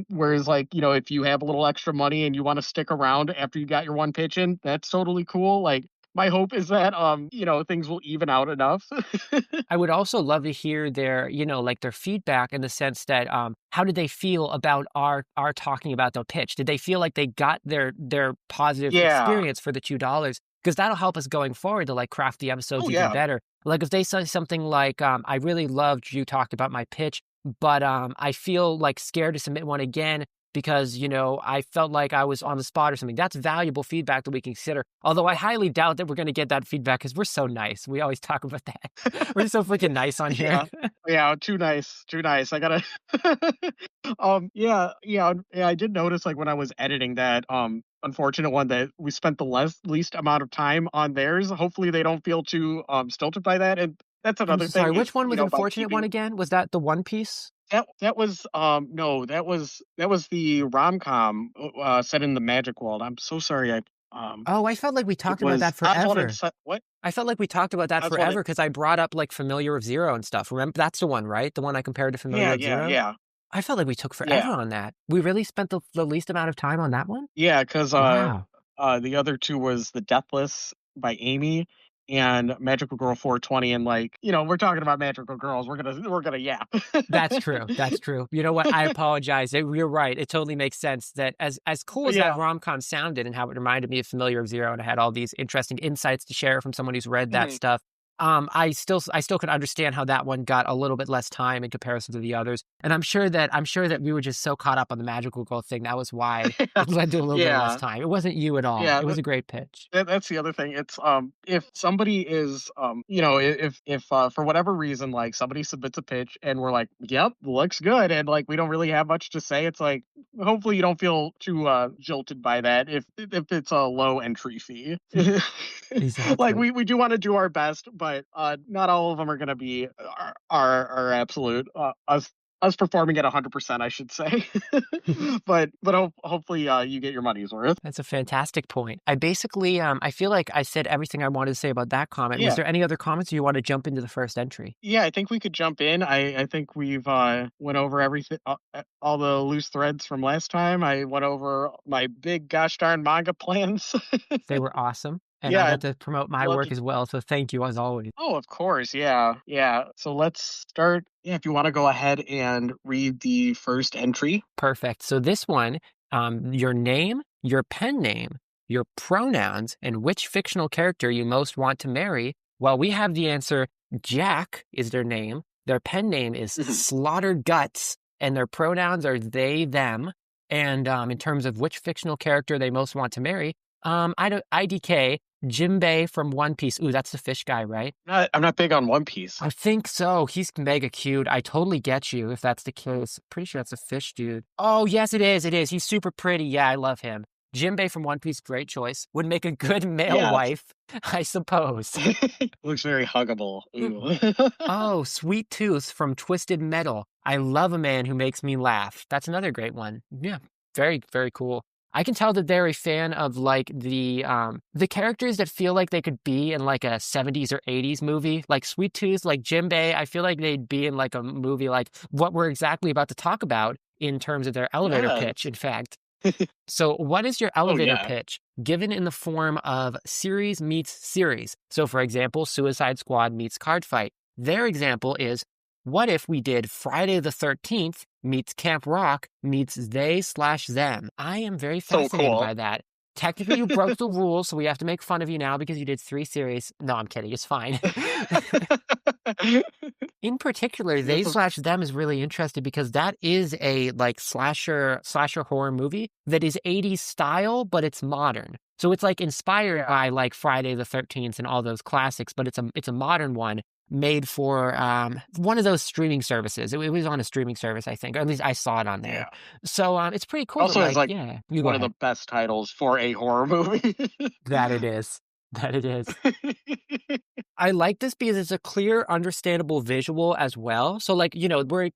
whereas like if you have a little extra money and you want to stick around after you got your one pitch in, that's totally cool. Like my hope is that things will even out enough. I would also love to hear their, like their feedback in the sense that how did they feel about our talking about the pitch? Did they feel like they got their positive Yeah. experience for the $2? Because that'll help us going forward to like craft the episodes Oh even yeah. better. Like if they say something like, I really loved you talked about my pitch, but I feel like scared to submit one again because, I felt like I was on the spot or something. That's valuable feedback that we can consider. Although I highly doubt that we're going to get that feedback because we're so nice. We always talk about that. We're so freaking nice on here. Yeah. Yeah, too nice. Too nice. I gotta yeah, I did notice like when I was editing that unfortunate one that we spent the least amount of time on theirs. Hopefully they don't feel too stilted by that. And that's I'm another sorry, thing which is, one was an by unfortunate one keeping again? Was that the One Piece? that was no, that was the rom-com set in the magic world. I'm so sorry. Oh, I felt like we It talked about was that Oswald and forever. What? I felt like we talked about that Oswald and, forever because I brought up like Familiar of Zero and stuff. Remember, that's the one, right? The one I compared to Familiar yeah, of yeah, Zero? yeah. I felt like we took forever Yeah. on that. We really spent the least amount of time on that one? Yeah, because Wow. the other two was The Deathless by Amy and Magical Girl 420, and like, we're talking about magical girls. We're gonna yap. That's true. That's true. You know what? I apologize. You're right. It totally makes sense that as cool as that Yeah. rom-com sounded and how it reminded me of Familiar of Zero and I had all these interesting insights to share from someone who's read that Mhm. stuff. I still could understand how that one got a little bit less time in comparison to the others. And I'm sure that we were just so caught up on the magical girl thing. That was why it led to a little bit of less Yeah. time. It wasn't you at all. Yeah. It was a great pitch. That's the other thing. It's if somebody is if for whatever reason like somebody submits a pitch and we're like, yep, looks good, and like we don't really have much to say, it's like hopefully you don't feel too jilted by that if it's a low entry fee. Like Exactly. we do want to do our best, but not all of them are going to be our absolute us performing at 100%, I should say. But hopefully you get your money's worth. That's a fantastic point. I basically, I feel like I said everything I wanted to say about that comment. Was Yeah. there any other comments or you want to jump into the first entry? Yeah, I think we could jump in. I think we've went over everything, all the loose threads from last time. I went over my big gosh darn manga plans. They were awesome. And I Yeah, got I'd to promote my love work to. as well. So thank you as always. Oh, of course. Yeah, yeah. So let's start. Yeah, if you want to go ahead and read the first entry. Perfect. So this one, your name, your pen name, your pronouns, and which fictional character you most want to marry. Well, we have the answer. Jack is their name. Their pen name is Mhm. Slaughtergutz, and their pronouns are they, them. And in terms of which fictional character they most want to marry, I don't IDK Jimbei from One Piece. Ooh, that's the fish guy, right? I'm not big on One Piece. I think so. He's mega cute. I totally get you if that's the case. Pretty sure that's a fish dude. Oh, yes, it is. It is. He's super pretty. Yeah, I love him. Jinbei from One Piece, great choice. Would make a good male Yes. wife, I suppose. Looks very huggable. Ooh. Oh, Sweet Tooth from Twisted Metal. I love a man who makes me laugh. That's another great one. Yeah, very, very cool. I can tell that they're a fan of like the characters that feel like they could be in like a 70s or 80s movie. Like Sweet Tooth, like Jinbei, I feel like they'd be in like a movie like what we're exactly about to talk about in terms of their elevator pitch, Yes. in fact. So, what is your Oh elevator yeah. pitch given in the form of series meets series? So, for example, Suicide Squad meets Card Fight. Their example is what if we did Friday the 13th meets Camp Rock meets they/them? I am very So fascinated cool. by that. Technically, you broke the rules, so we have to make fun of you now because you did 3 series. No, I'm kidding. It's fine. In particular, This they is slash them is really interesting because that is a like slasher horror movie that is 80s style, but it's modern. So it's like inspired by like Friday the 13th and all those classics, but it's a modern one made for one of those streaming services. It was on a streaming service, I think, or at least I saw it on there. yeah. So it's pretty cool that Also has like, like yeah, you go one of ahead. the best titles for a horror movie. That it is. That it is. I like this because it's a clear, understandable visual as well. So, like, you know, we're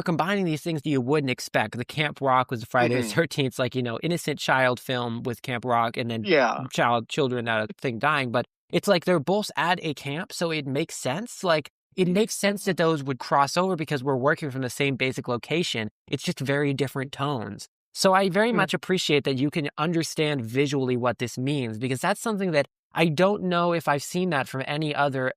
combining these things that you wouldn't expect. The Camp Rock was the Friday the Mhm. 13th, like, you know, innocent child film with Camp Rock and then Yeah. children out of thing dying. But it's like they're both at a camp, so it makes sense. Like, it makes sense that those would cross over because we're working from the same basic location. It's just very different tones. So I very Mm. much appreciate that you can understand visually what this means because that's something that I don't know if I've seen that from any other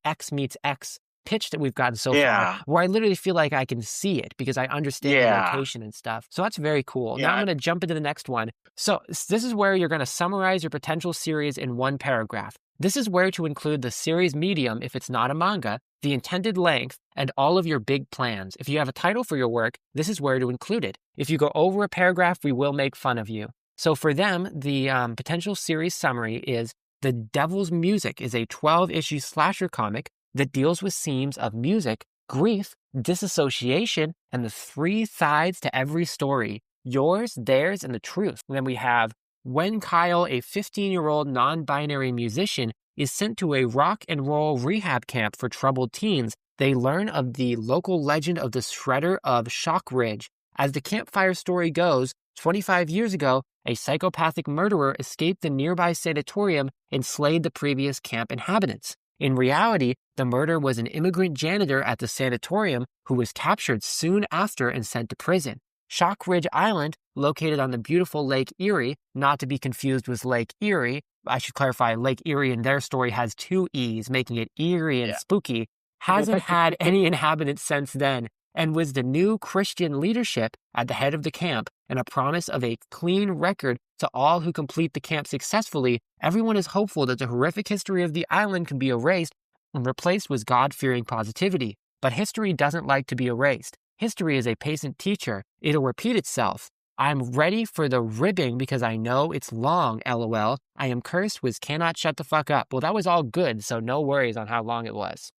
X meets X pitch that we've gotten so far, Yeah. where I literally feel like I can see it because I understand the Yeah. location and stuff. So that's very cool. Now I'm Yeah. going to jump into the next one. So this is where you're going to summarize your potential series in one paragraph. This is where to include the series medium if it's not a manga, the intended length, and all of your big plans. If you have a title for your work, this is where to include it. If you go over a paragraph, we will make fun of you. So for them, the potential series summary is The Devil's Music is a 12-issue slasher comic that deals with themes of music, grief, disassociation, and the 3 sides to every story, yours, theirs, and the truth. And then we have when Kyle, a 15-year-old non-binary musician, is sent to a rock and roll rehab camp for troubled teens, they learn of the local legend of the Shredder of Shock Ridge. As the campfire story goes, 25 years ago, a psychopathic murderer escaped the nearby sanatorium and slayed the previous camp inhabitants. In reality, the murderer was an immigrant janitor at the sanatorium who was captured soon after and sent to prison. Shock Ridge Island, located on the beautiful Lake Erie, not to be confused with Lake Erie. I should clarify, Lake Erie in their story has 2 E's, making it eerie and Yeah. spooky, hasn't had any inhabitants since then, and was the new Christian leadership at the head of the camp and a promise of a clean record to all who complete the camp successfully. Everyone is hopeful that the horrific history of the island can be erased and replaced with God-fearing positivity. But history doesn't like to be erased. History is a patient teacher. It'll repeat itself. I'm ready for the ribbing because I know it's long, LOL. I am cursed with cannot shut the fuck up. Well, that was all good, so no worries on how long it was.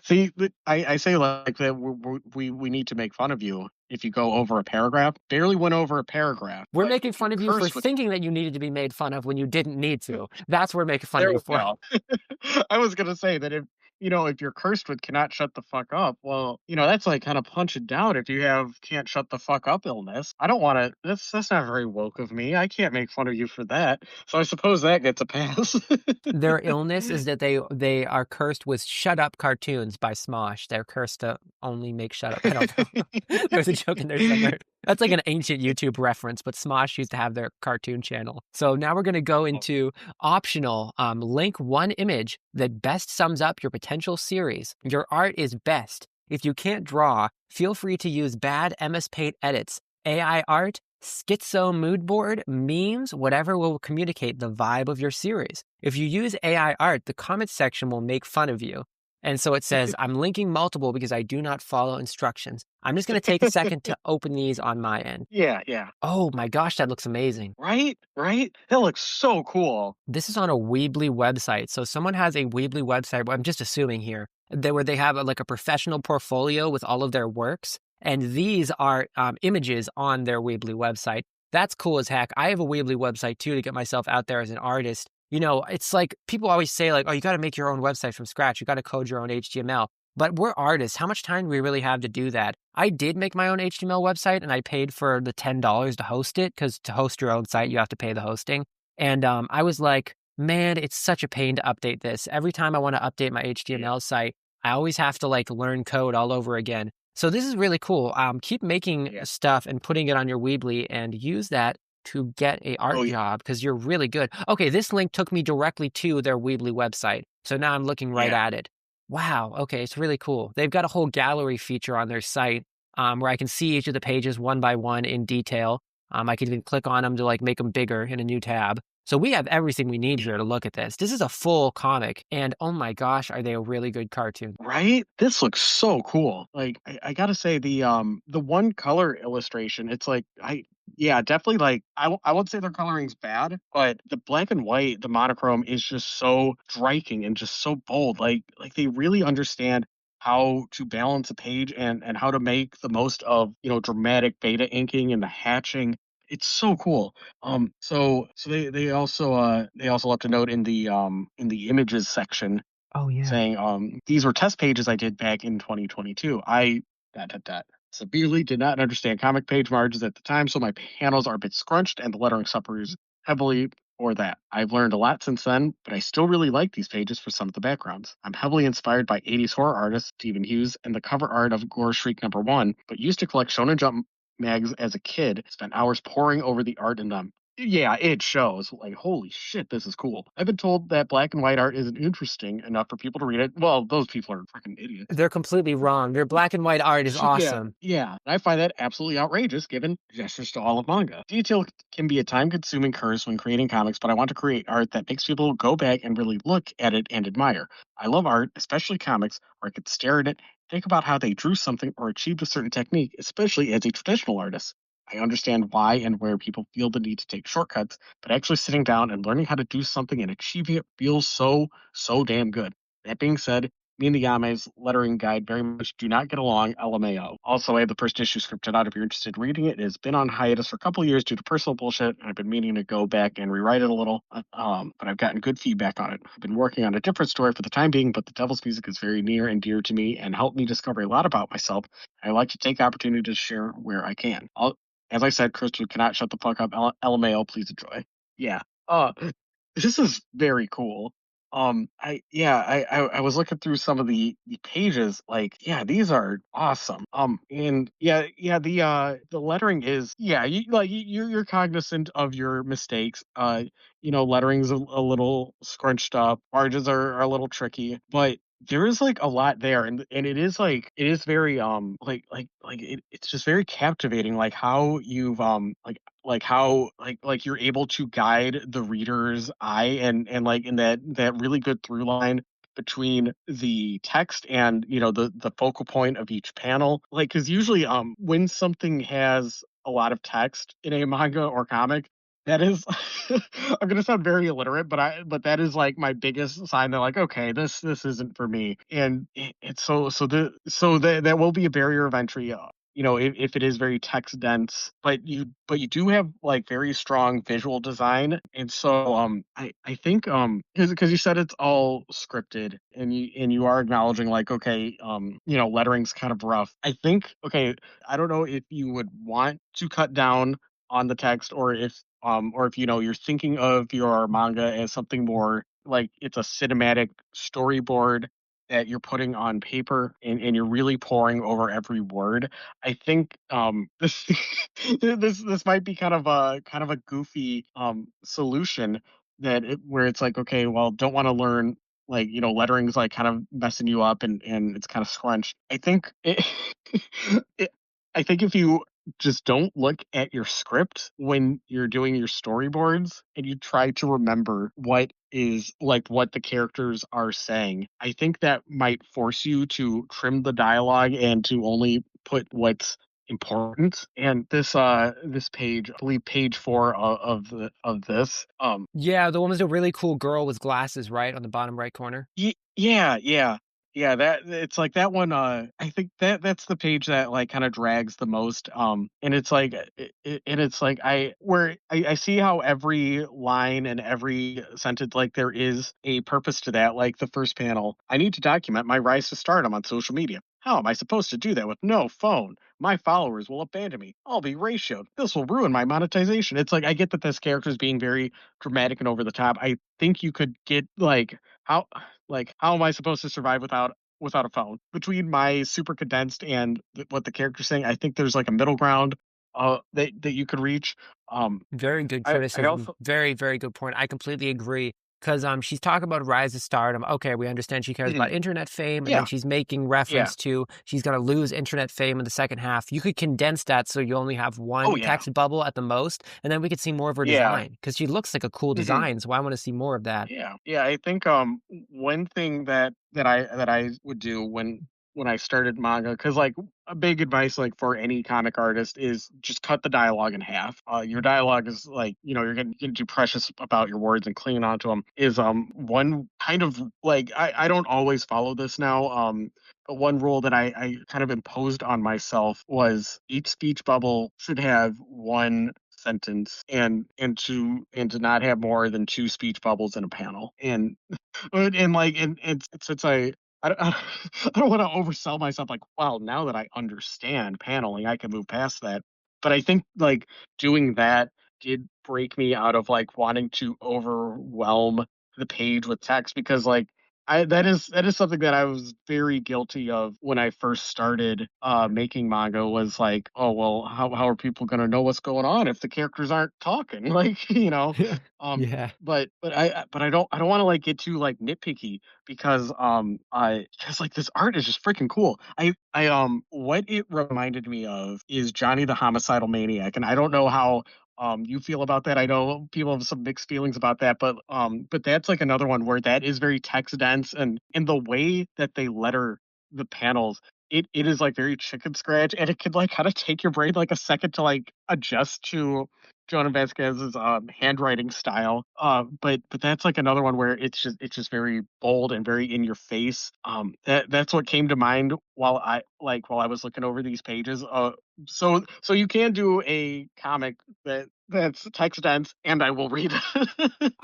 See, I say like that we need to make fun of you if you go over a paragraph. Barely went over a paragraph. We're but making if you're fun of you for cursed with thinking that you needed to be made fun of when you didn't need to. That's what we're making fun of there you we for. go. I was gonna say that if you're cursed with cannot shut the fuck up, well, that's like kind of punching down if you have can't shut the fuck up illness. I don't want to. That's not very woke of me. I can't make fun of you for that. So I suppose that gets a pass. Their illness is that they are cursed with shut up cartoons by Smosh. They're cursed to only make shut up. I don't know. There's a joke in there somewhere. That's like an ancient YouTube reference, but Smosh used to have their cartoon channel. So now we're going to go into optional. Link one image that best sums up your potential series. Your art is best. If you can't draw, feel free to use bad MS Paint edits, AI art, schizo mood board, memes, whatever will communicate the vibe of your series. If you use AI art, the comments section will make fun of you. And so it says, I'm linking multiple because I do not follow instructions. I'm just going to take a second to open these on my end. Yeah. Oh my gosh, that looks amazing. Right? That looks so cool. This is on a Weebly website. So someone has a Weebly website, I'm just assuming here, where they have like a professional portfolio with all of their works. And these are images on their Weebly website. That's cool as heck. I have a Weebly website too to get myself out there as an artist. You know, it's like people always say, like, oh, you got to make your own website from scratch. You got to code your own HTML. But we're artists. How much time do we really have to do that? I did make my own HTML website and I paid for the $10 to host it because to host your own site, you have to pay the hosting. And I was like, man, it's such a pain to update this. Every time I want to update my HTML site, I always have to like learn code all over again. So this is really cool. Keep making stuff and putting it on your Weebly and use that to get a art Oh yeah, job because you're really good. Okay, this link took me directly to their Weebly website. So now I'm looking right yeah. at it. Wow. Okay, it's really cool. They've got a whole gallery feature on their site where I can see each of the pages one by one in detail. I can even click on them to like make them bigger in a new tab. So we have everything we need here to look at this. This is a full comic, and oh my gosh, are they a really good cartoon? Right? This looks so cool. Like I gotta say the one color illustration, it's like I yeah, definitely like I won't say their coloring's bad, but the black and white, the monochrome is just so striking and just so bold. Like they really understand how to balance a page and how to make the most of, dramatic beta inking and the hatching. It's so cool. So they also left a note in the images section Oh yeah. saying, these were test pages I did back in 2022. I dot dot dot severely did not understand comic page margins at the time, so my panels are a bit scrunched and the lettering suffers heavily for that. I've learned a lot since then, but I still really like these pages for some of the backgrounds. I'm heavily inspired by 80s horror artist Stephen Hughes and the cover art of Gore Shriek #1, but used to collect Shonen Jump mags as a kid, spent hours poring over the art in them. Yeah, it shows. Like, holy shit, this is cool. I've been told that black and white art isn't interesting enough for people to read it. Well, those people are freaking idiots. They're completely wrong. Their black and white art is Yeah, awesome. yeah. I find that absolutely outrageous given gestures to all of manga. Detail can be a time consuming curse when creating comics, but I want to create art that makes people go back and really look at it and admire. I love art, especially comics, where I could stare at it, think about how they drew something or achieved a certain technique, especially as a traditional artist. I understand why and where people feel the need to take shortcuts, but actually sitting down and learning how to do something and achieving it feels so damn good. That being said, me and the Yame's lettering guide very much do not get along, LMAO. Also, I have the first issue scripted out if you're interested in reading it. It has been on hiatus for a couple of years due to personal bullshit, and I've been meaning to go back and rewrite it a little, but I've gotten good feedback on it. I've been working on a different story for the time being, but the Devil's Music is very near and dear to me and helped me discover a lot about myself. I like to take the opportunity to share where I can. As I said, Crystal cannot shut the fuck up. LMAO, please enjoy. Yeah. This is very cool. I was looking through some of the pages, like, yeah, these are awesome. And yeah, the lettering is, yeah, you're cognizant of your mistakes. Lettering's a little scrunched up, margins are a little tricky, but there is like a lot there, and it is very it's just very captivating, like how you've like how like you're able to guide the reader's eye and like in that really good through line between the text and the focal point of each panel, like because usually when something has a lot of text in a manga or comic, that is I'm gonna sound very illiterate, but that is like my biggest sign that, like, okay, this isn't for me. And it's that will be a barrier of entry, if it is very text dense, but you do have like very strong visual design. And so I think because you said it's all scripted and you are acknowledging, like, okay, lettering's kind of rough. I think, okay, I don't know if you would want to cut down on the text, or if you're thinking of your manga as something more like it's a cinematic storyboard that you're putting on paper, and you're really pouring over every word. I think this this might be kind of a goofy solution where it's like, okay, well, don't want to learn, like, lettering's like kind of messing you up, and it's kind of scrunched. It, I think if you just don't look at your script when you're doing your storyboards and you try to remember what the characters are saying, I think that might force you to trim the dialogue and to only put what's important. And this page, I believe page 4 of this, Yeah, the one was a really cool girl with glasses, right, on the bottom right corner. yeah, yeah. Yeah, that it's like that one, I think that's the page that, like, kinda drags the most, and it's like, and it's like I see how every line and every sentence, like, there is a purpose to that, like, the first panel, "I need to document my rise to stardom on social media. How am I supposed to do that with no phone? My followers will abandon me. I'll be ratioed. This will ruin my monetization." It's like, I get that this character is being very dramatic and over the top. I think you could get, how how am I supposed to survive without a phone? Between my super condensed and what the character's saying, I think there's like a middle ground that you could reach. Um Very good I criticism. also Very, very good point. I completely agree. Because she's talking about rise to stardom. Okay, we understand she cares about mhm, internet fame, and then yeah, she's making yeah. reference to she's gonna lose internet fame in the second half. You could condense that so you only have Oh one yeah. text bubble at the most, and then we could see more of her Yeah. design. Because she looks like a cool Mhm. design, so I want to see more of that. Yeah, yeah. I think one thing that I would do when I started manga, because like a big advice like for any comic artist is just cut the dialogue in half. Your dialogue is like you're getting too precious about your words and clinging onto them. Is one kind of like I don't always follow this now. But one rule that I kind of imposed on myself was each speech bubble should have one sentence and to not have more than two speech bubbles in a panel and since I don't want to oversell myself like wow now that I understand paneling I can move past that but I think like doing that did break me out of like wanting to overwhelm the page with text because like I that is something that I was very guilty of when I first started making manga was like, oh well, how are people gonna know what's going on if the characters aren't talking? Like, Yeah. but I don't want to like get too like nitpicky because I because like this art is just freaking cool. I what it reminded me of is Johnny the Homicidal Maniac, and I don't know how you feel about that. I know people have some mixed feelings about that, but that's like another one where that is very text dense and in the way that they letter the panels, it is like very chicken scratch and it could like kind of take your brain like a second to like adjust to Jonah Vasquez's handwriting style. But that's like another one where it's just very bold and very in your face. That's what came to mind while I was looking over these pages. So you can do a comic that's text dense, and I will read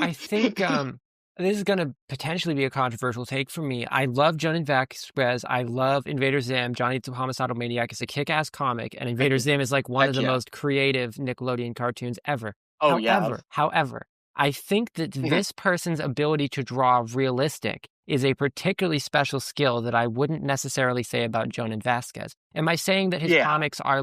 I think it. this is going to potentially be a controversial take for me. I love Johnny Vasquez. I love Invader Zim. Johnny the Homicidal Maniac is a kick-ass comic, and Invader Zim is like one of Heck the yeah! most creative Nickelodeon cartoons ever. Oh yeah. However, I think that Mhm. this person's ability to draw realistic is a particularly special skill that I wouldn't necessarily say about Jonan Vasquez. Am I saying that his Yeah. comics are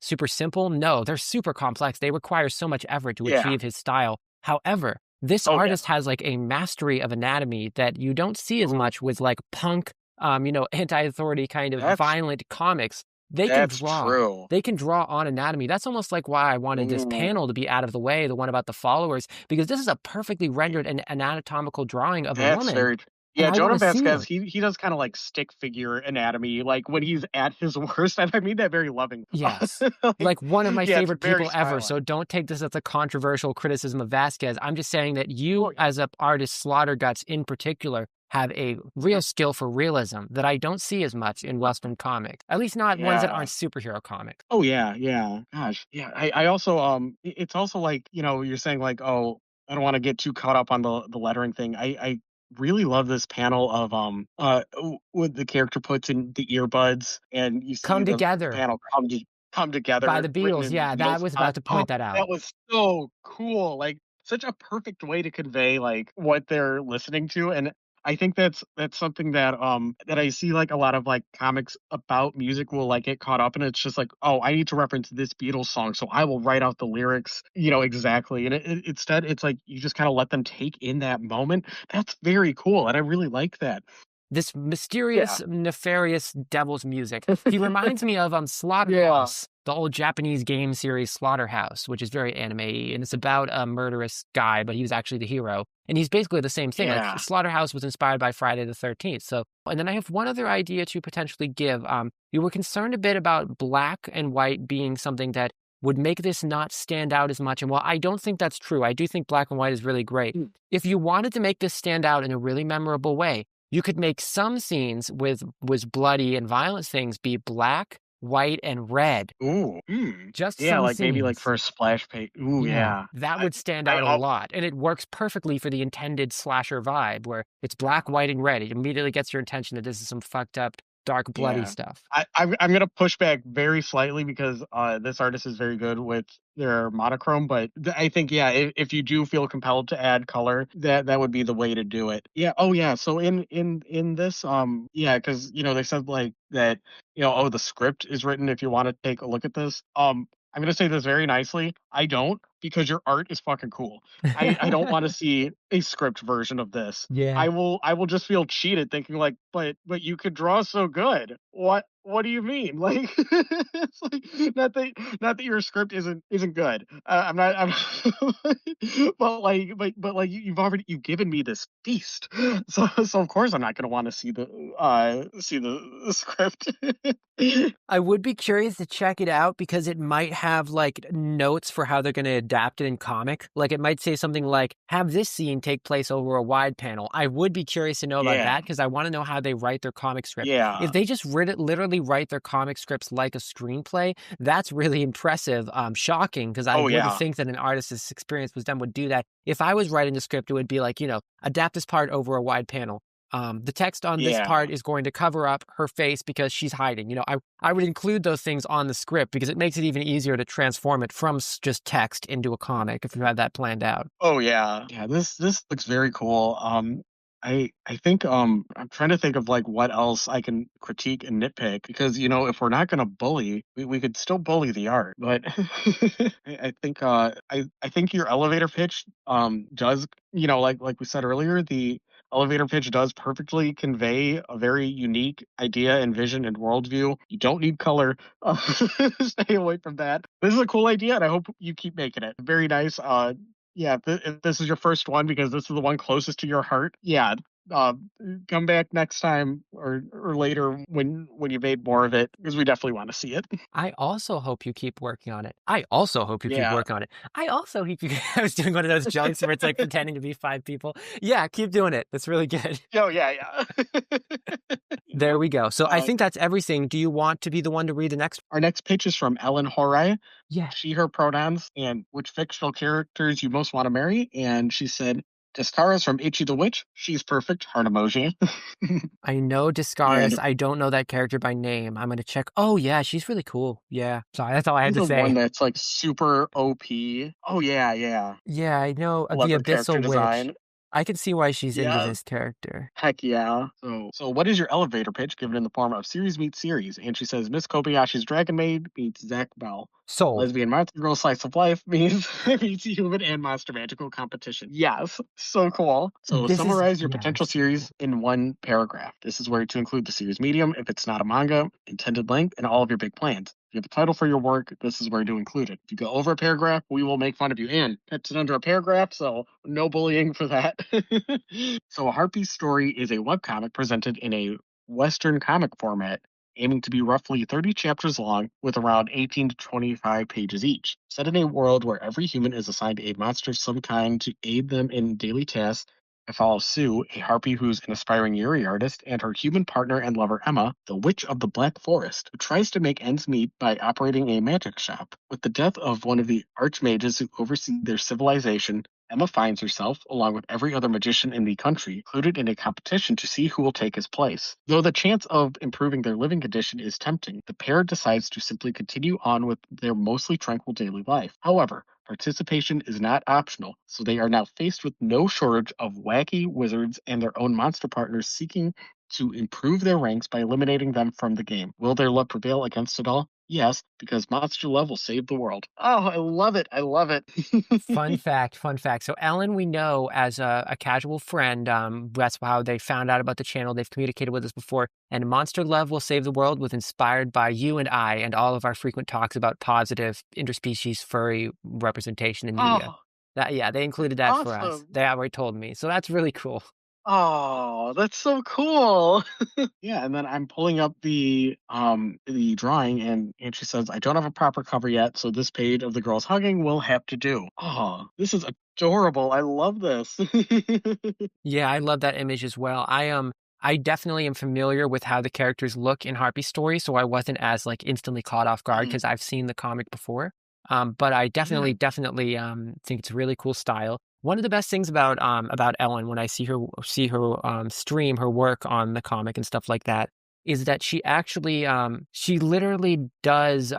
super simple? No, they're super complex. They require so much effort to Yeah. achieve his style. However, this Oh yeah. artist has like a mastery of anatomy that you don't see as Ooh, much with like punk, anti-authority kind of that's violent comics. They can that's draw. true. They can draw on anatomy. That's almost like why I wanted this Ooh, panel to be out of the way, the one about the followers, because this is a perfectly rendered and anatomical drawing of a that's woman, very and yeah, I want Jonah to see Vasquez, it. he does kinda like stick figure anatomy, like, when he's at his worst, and I mean that very loving. Yes. Like, Like one of my yeah, it's favorite very people ever, so stylized. don't take this as a controversial criticism of Vasquez. I'm just saying that Oh, you, yeah. as a artist, Slaughtergutz in particular, have a real skill for realism that I don't see as much in Western comics. At least not ones that Yeah. aren't superhero comics. Oh, yeah, yeah. Gosh, yeah, I also, it's also like, you're saying like, "Oh, I don't wanna get too caught up on the lettering thing." I really love this panel of, when the character puts in the earbuds and you see Come the together panel come by together, the written Beatles. in the Yeah, that Beatles was font. about to Oh, point that out. that was so cool, like, such a perfect way to convey, like, what they're listening to, and I think that's something that I see, like, a lot of, like, comics about music will, like, get caught up and it's just like, "Oh, I need to reference this Beatles song, so I will write out the lyrics, exactly," and instead, it's like you just kinda let them take in that moment. That's very cool, and I really like that. This Yeah. mysterious, nefarious devil's music. He reminds me of Yeah. Slaughterhouse, the old Japanese game series Slaughterhouse, which is very anime-y, and it's about a murderous guy, but he was actually the hero. And he's basically the same thing. Like Yeah. Slaughterhouse was inspired by Friday the 13th. So, and then I have one other idea to potentially give. You were concerned a bit about black and white being something that would make this not stand out as much. And while I don't think that's true, I do think black and white is really great. Mm. If you wanted to make this stand out in a really memorable way, You could make some scenes with bloody and violent things be black, white, and red. Ooh, Just yeah, some like maybe like scenes. for a splash page. Ooh, Yeah, yeah. that I, would stand I, out a oh, lot, and it works perfectly for the intended slasher vibe, where it's black, white, and red. It immediately gets your attention that this is some fucked up, dark, bloody yeah. stuff. I'm gonna push back very slightly because this artist is very good with their monochrome, but I think yeah, if you do feel compelled to add color, that would be the way to do it. Yeah. Oh yeah. So in this yeah, because they said like that oh the script is written if you want to take a look at this. I'm gonna say this very nicely. I don't because your art is fucking cool. I don't want to see a script version of this. Yeah. I will just feel cheated thinking like, but you could draw so good. What do you mean? Like, it's like not that your script isn't good. I'm not. But like you've given me this feast. So of course I'm not gonna want to see the script. I would be curious to check it out because it might have like notes for how they're going to adapt it in comic. Like it might say something like, have this scene take place over a wide panel. I would be curious to know about Yeah. that because I want to know how they write their comic script. If Yeah. they just literally write their comic scripts like a screenplay, that's really impressive. Shocking because I Oh wouldn't yeah. think that an artist's experience with them would do that. If I was writing the script, it would be like, adapt this part over a wide panel. The text on this Yeah. part is going to cover up her face because she's hiding. I would include those things on the script because it makes it even easier to transform it from just text into a comic if you had that planned out. Oh yeah. Yeah, this looks very cool. I think I'm trying to think of like what else I can critique and nitpick because if we're not gonna bully, we could still bully the art. But I think I think your elevator pitch does like we said earlier, the elevator pitch does perfectly convey a very unique idea and vision and worldview. You don't need color. Stay away from that. This is a cool idea, and I hope you keep making it. Very nice. Yeah, if this is your first one because this is the one closest to your heart, yeah, uh, come back next time or later when you made more of it because we definitely want to see it. I also hope you keep working on it. I also hope you keep Yeah. working on it. I also hope you. I was doing one of those jokes where it's like pretending to be five people. Yeah, keep doing it. That's really good. Oh yeah, yeah. There we go. So I uh, think that's everything. Do you want to be the one to read the next? our next pitch is from Ellen Hourai. Yeah. She, her pronouns, and which fictional characters you most want to marry. And she said, Descara's from Itchy the Witch. She's perfect. Heart emoji. I know Discaris. And I don't know that character by name. I'm gonna check. Oh yeah, she's really cool. Yeah. Sorry, that's all I had she's to the say. one that's like super OP. Oh yeah, yeah. Yeah, I know I the love her character Abyssal Witch. design. I can see why she's into Yeah. this character. Heck yeah. So what is your elevator pitch given in the form of series meets series? And she says Miss Kobayashi's Dragon Maid meets Zach Bell. Sold. Lesbian monster girl slice of life meets human and monster magical competition. Yes, so cool. So This is summarize your yeah, potential it's so cool. series in one paragraph. This is where to include the series medium if it's not a manga, intended length, and all of your big plans. If you have a title for your work, this is where to include it. If you go over a paragraph, we will make fun of you. And that's under a paragraph, so no bullying for that. So, a Harpy's story is a webcomic presented in a Western comic format, aiming to be roughly 30 chapters long with around 18 to 25 pages each. Set in a world where every human is assigned a monster of some kind to aid them in daily tasks. I follow Sue, a harpy who's an aspiring Yuri artist, and her human partner and lover Emma, the Witch of the Black Forest, who tries to make ends meet by operating a magic shop. With the death of one of the archmages who oversee their civilization, Emma finds herself, along with every other magician in the country, included in a competition to see who will take his place. Though the chance of improving their living condition is tempting, the pair decides to simply continue on with their mostly tranquil daily life. However, participation is not optional, so they are now faced with no shortage of wacky wizards and their own monster partners seeking to improve their ranks by eliminating them from the game. Will their luck prevail against it all? Yes, because monster love will save the world. Oh, I love it. I love it. Fun fact, fun fact. So Ellen, we know as a casual friend. That's how they found out about the channel. They've communicated with us before. And Monster Love Will Save the World was inspired by you and I and all of our frequent talks about positive interspecies furry representation in media. Oh, Yeah, they included that for us. awesome. They already told me. So that's really cool. Oh, that's so cool. Yeah, and then I'm pulling up the drawing and she says, I don't have a proper cover yet, so this page of the girls hugging will have to do. Oh, this is adorable. I love this. Yeah, I love that image as well. I definitely am familiar with how the characters look in Harpy's story, so I wasn't as like instantly caught off guard Mhm. because I've seen the comic before. But I Yeah. definitely think it's a really cool style. One of the best things about Ellen when I see her stream her work on the comic and stuff like that is that she literally does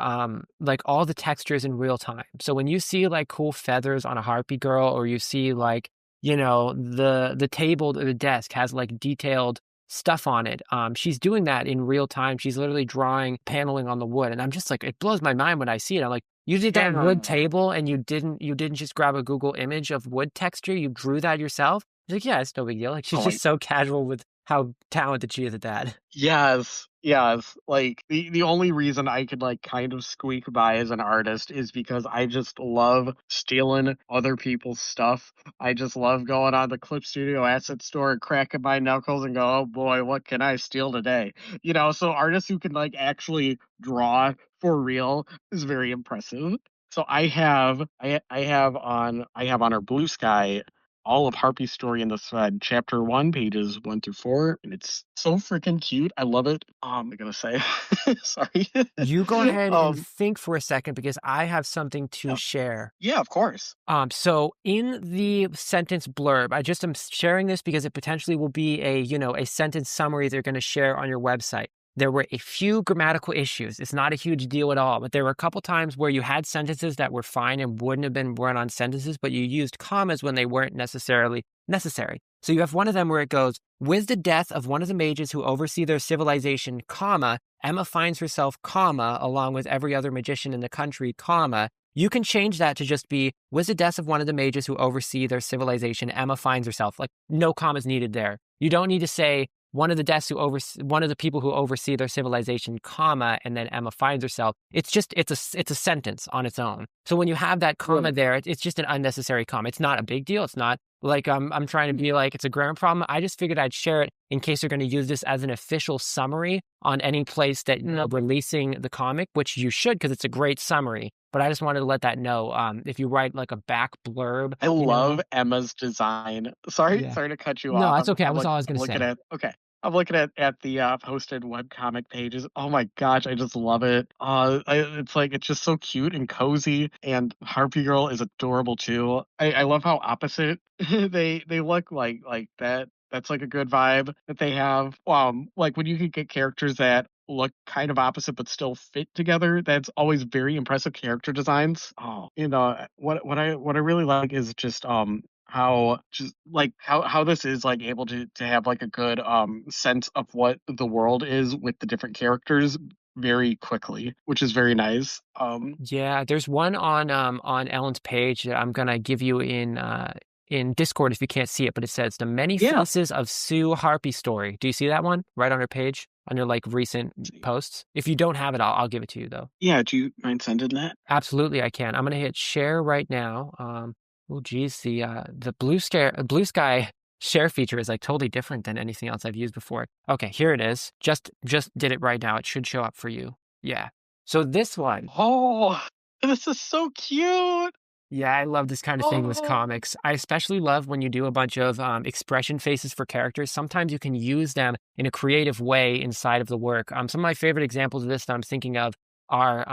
like all the textures in real time. So when you see like cool feathers on a Harpy girl, or you see like, you know, the table or the desk has like detailed stuff on it. She's doing that in real time. She's literally drawing paneling on the wood, and I'm just like, it blows my mind when I see it. I'm like, you did that wood Yeah. table, and you didn't just grab a Google image of wood texture. You drew that yourself. She's like, yeah, it's no big deal. Like she's Oh, just so casual with how talented she is at that. yes, yes. Like the only reason I could like kind of squeak by as an artist is because I just love stealing other people's stuff. I just love going on the Clip Studio asset store and cracking my knuckles and go, "Oh boy, what can I steal today?" You know, so artists who can like actually draw for real is very impressive. So I have on our Blue Sky all of Harpy's story in the thread, chapter one, pages 1 through 4, and it's so freaking cute. I love it. I'm gonna say, sorry. You go ahead and um, think for a second because I have something to yeah, share. yeah, of course. So in the sentence blurb, I just am sharing this because it potentially will be a, you know, a sentence summary they're going to share on your website. There were a few grammatical issues. It's not a huge deal at all, but there were a couple times where you had sentences that were fine and wouldn't have been run-on sentences, but you used commas when they weren't necessarily necessary. So you have one of them where it goes, with the death of one of the mages who oversee their civilization, comma, Emma finds herself, comma, along with every other magician in the country, comma. You can change that to just be, with the death of one of the mages who oversee their civilization, Emma finds herself. Like, no commas needed there. You don't need to say, one of the deaths who oversee, one of the people who oversee their civilization, comma, and then Emma finds herself. It's just, it's a sentence on its own. So when you have that comma Right. there, it's just an unnecessary comma. It's not a big deal. It's not like I'm trying to be like, it's a grammar problem. I just figured I'd share it in case you're going to use this as an official summary on any place that, you know, releasing the comic, which you should because it's a great summary. But I just wanted to let that know. If you write like a back blurb, I you know, love Emma's design. Sorry, yeah. sorry to cut you No, off. that's okay. That was all I was I'm going to looking say. at okay. I'm looking at the posted webcomic pages. Oh my gosh, I just love it. It's like it's just so cute and cozy, and Harpy Girl is adorable too. I love how opposite they look like that. That's like a good vibe that they have. Like when you can get characters that look kind of opposite but still fit together. That's always very impressive character designs. Oh, you know what I really like is just how just like how this is like able to have like a good sense of what the world is with the different characters very quickly, which is very nice. Yeah, there's one on Ellen's page that I'm gonna give you in Discord if you can't see it, but it says the many Yeah. faces of Sue Harpy story. Do you see that one right on her page on your like recent posts? If you don't have it, I'll give it to you though. Yeah, do you mind sending that? Absolutely, I can. I'm gonna hit share right now. Oh geez, the blue sky share feature is like totally different than anything else I've used before. Okay, here it is. Just did it right now. It should show up for you. Yeah. So this one. Oh, this is so cute. Yeah, I love this kind of thing with Oh, comics. I especially love when you do a bunch of expression faces for characters. Sometimes you can use them in a creative way inside of the work. Some of my favorite examples of this that I'm thinking of are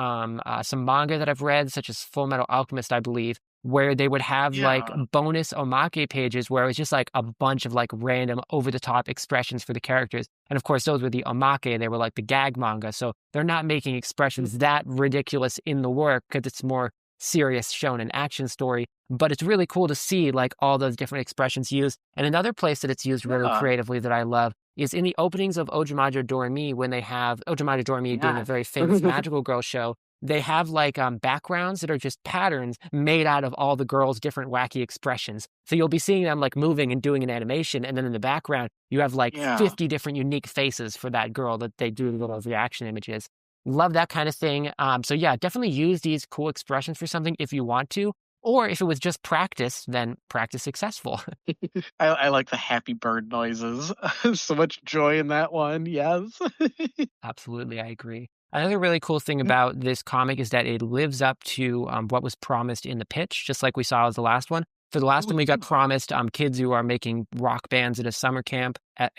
some manga that I've read, such as Full Metal Alchemist, I believe, where they would have like yeah. bonus omake pages where it was just like a bunch of like random over the top expressions for the characters. And of course, those were the omake. They were like the gag manga. So they're not making expressions that ridiculous in the work because it's more serious shonen action story, but it's really cool to see like all those different expressions used. And another place that it's used really Yeah. creatively that I love is in the openings of Ojamajo Doremi when they have Ojamajo Doremi being a Yes. very famous magical girl show. They have like backgrounds that are just patterns made out of all the girls' different wacky expressions. So you'll be seeing them like moving and doing an animation, and then in the background you have like Yeah. 50 different unique faces for that girl that they do little reaction images. Love that kind of thing. So yeah, definitely use these cool expressions for something if you want to, or if it was just practice, then practice successful. I like the happy bird noises. So much joy in that one. Yes. Absolutely, I agree. Another really cool thing about this comic is that it lives up to what was promised in the pitch, just like we saw as the last one. For the last Oh one, we got yeah. promised kids who are making rock bands at a summer camp at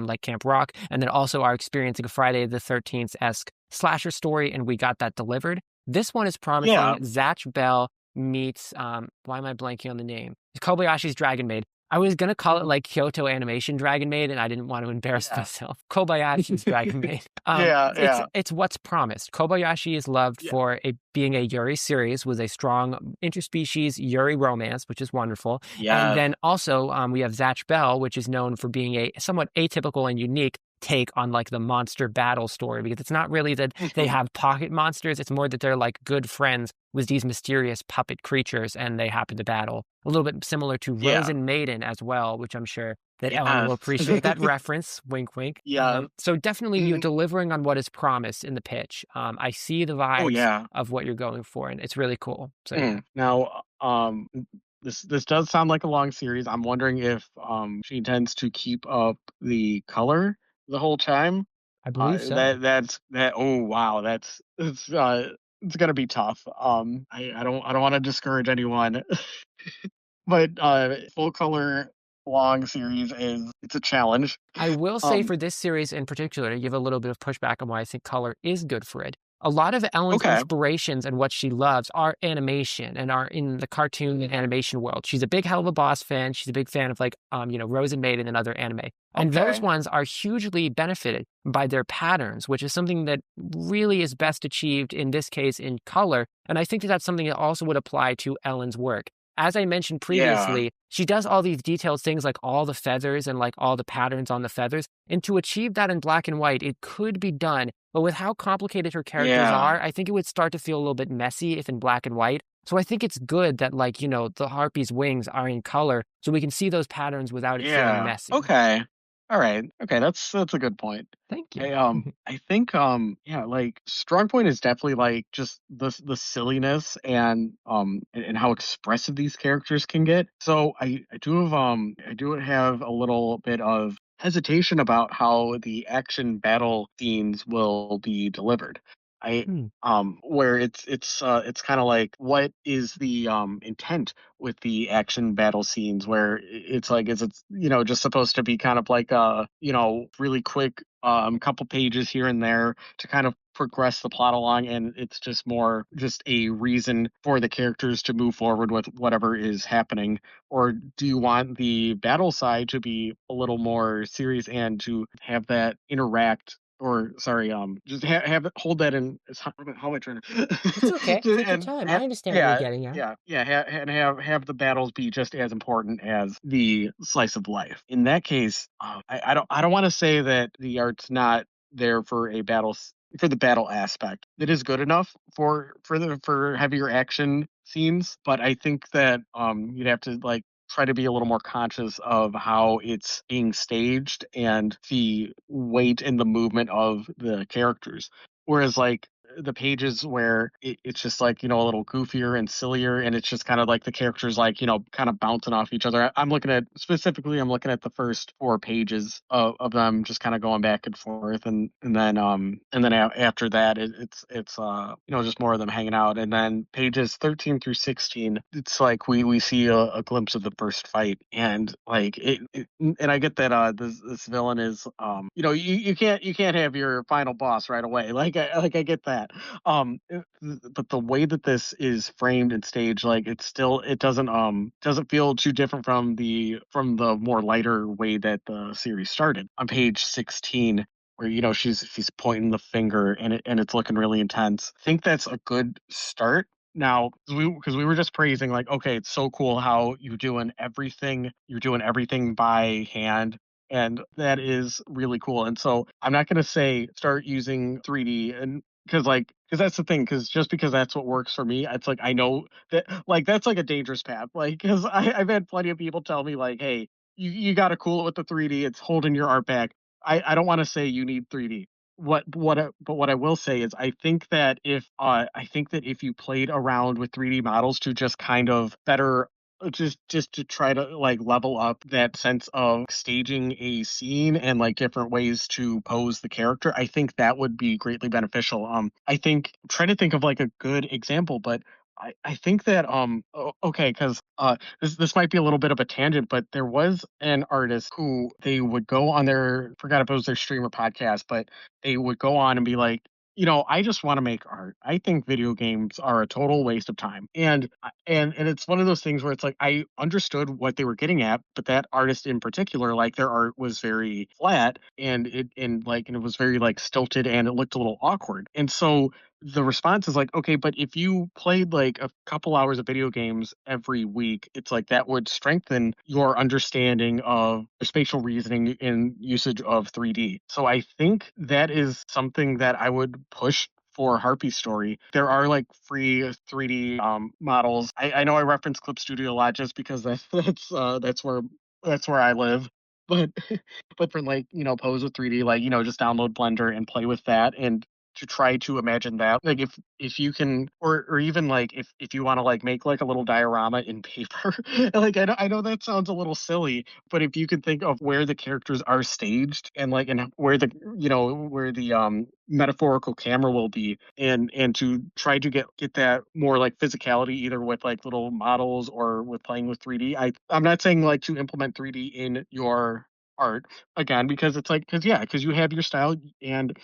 like Camp Rock, and then also are experiencing a Friday the 13th-esque slasher story, and we got that delivered. This one is Yeah. promising Zatch Bell meets why am I blanking on the name? Kobayashi's Dragon Maid. I was gonna call it Mhm. like Kyoto Animation Dragon Maid, and I didn't want to embarrass Yeah. myself. Kobayashi's Dragon Maid. Yeah. It's Yeah. it's what's promised. Kobayashi is loved Yeah. for being a Yuri series with a strong interspecies Yuri romance, which is wonderful. And Yeah. then also we have Zatch Bell, which is known for being a somewhat atypical and unique take on like the monster battle story, because it's not really that they Mhm. have pocket monsters, it's more that they're like good friends with these mysterious puppet creatures and they happen to battle. A little bit similar to Rose Yeah. and Maiden as well, which I'm sure that Ellen will Yes. appreciate that reference. Wink, wink. Yeah. So definitely you're Mhm. delivering on what is promised in the pitch. I see the Oh vibes yeah. of what you're going for, and it's really cool. So yeah, Now, this does sound like a long series. I'm wondering if she intends to keep up the color the whole time. I believe so. That. Oh wow, it's gonna be tough. I don't want to discourage anyone, but full color long series is it's a challenge. I will say Um, for this series in particular, to give a little bit of pushback on why I think color is good for it. A lot of Ellen's okay, inspirations and what she loves are animation and are in the cartoon and animation world. She's a big Hell of a Boss fan. She's a big fan of like Rose and Maiden and other anime. And those okay, ones are hugely benefited by their patterns, which is something that really is best achieved in this case in color. And I think that that's something that also would apply to Ellen's work. As I mentioned yeah, previously, she does all these detailed things like all the feathers and like all the patterns on the feathers. And to achieve that in black and white, it could be done. But with how complicated her characters yeah, are, I think it would start to feel a little bit messy if in black and white. So I think it's good that like, the Harpy's wings are in color so we can see those patterns without it feeling yeah. messy. Okay, all right, okay. That's a good point. Thank you. I think yeah, like strong point is definitely like just the silliness and how expressive these characters can get. So I do have a little bit of hesitation about how the action battle scenes will be delivered. I Hmm. where it's kind of like what is the intent with the action battle scenes where it's like is it's just supposed to be kind of like a really quick couple pages here and there to kind of progress the plot along, and it's just more just a reason for the characters to move forward with whatever is happening? Or do you want the battle side to be a little more serious and to have that interact, or sorry, just have it hold that in how am I trying It's to okay. Take your time. I understand what you're yeah, getting at. and have the battles be just as important as the slice of life. In that case, I don't want to say that the art's not there for for the battle aspect. It is good enough for heavier action scenes, but I think that you'd have to like try to be a little more conscious of how it's being staged and the weight and the movement of the characters. Whereas like the pages where it's just like a little goofier and sillier, and it's just kind of like the characters like kind of bouncing off each other. I'm looking at the first 4 pages of them just kind of going back and forth, and then after that it's just more of them hanging out, and then pages 13 through 16 it's like we see a glimpse of the first fight, and like and I get that this villain is you can't have your final boss right away. Like I get that. But the way that this is framed and staged, like it doesn't feel too different from the more lighter way that the series started. On page 16, where she's pointing the finger and it's looking really intense. I think that's a good start. Now, because we were just praising, like, okay, it's so cool how you're doing everything by hand, and that is really cool. And so I'm not going to say start using 3D, and because that's the thing, because just because that's what works for me, it's like I know that like that's like a dangerous path, like because I've had plenty of people tell me like, hey, you got to cool it with the 3D, it's holding your art back. I don't want to say you need 3D. But what I will say is I think that if you played around with 3D models to just kind of better just to try to like level up that sense of staging a scene and like different ways to pose the character, I think that would be greatly beneficial. I think I'm trying to think of like a good example, but I think that okay, because this might be a little bit of a tangent, but there was an artist who they would go on their, forgot if it was their stream or podcast, but they would go on and be like, I just want to make art. I think video games are a total waste of time. And it's one of those things where it's like I understood what they were getting at, but that artist in particular, like their art was very flat and it was very like stilted and it looked a little awkward. And so the response is like, okay, but if you played like a couple hours of video games every week, it's like that would strengthen your understanding of spatial reasoning and usage of 3D. So I think that is something that I would push for Harpy's story. There are like free 3D models. I know I reference Clip Studio a lot just because that's where I live. But but for like, pose with 3D, like, just download Blender and play with that and to try to imagine that. Like if you can, or even like if you want to like make like a little diorama in paper, like I know that sounds a little silly, but if you can think of where the characters are staged and like and where the metaphorical camera will be, and to try to get that more like physicality either with like little models or with playing with 3D. I'm not saying like to implement 3D in your art again, because it's like, because you have your style, and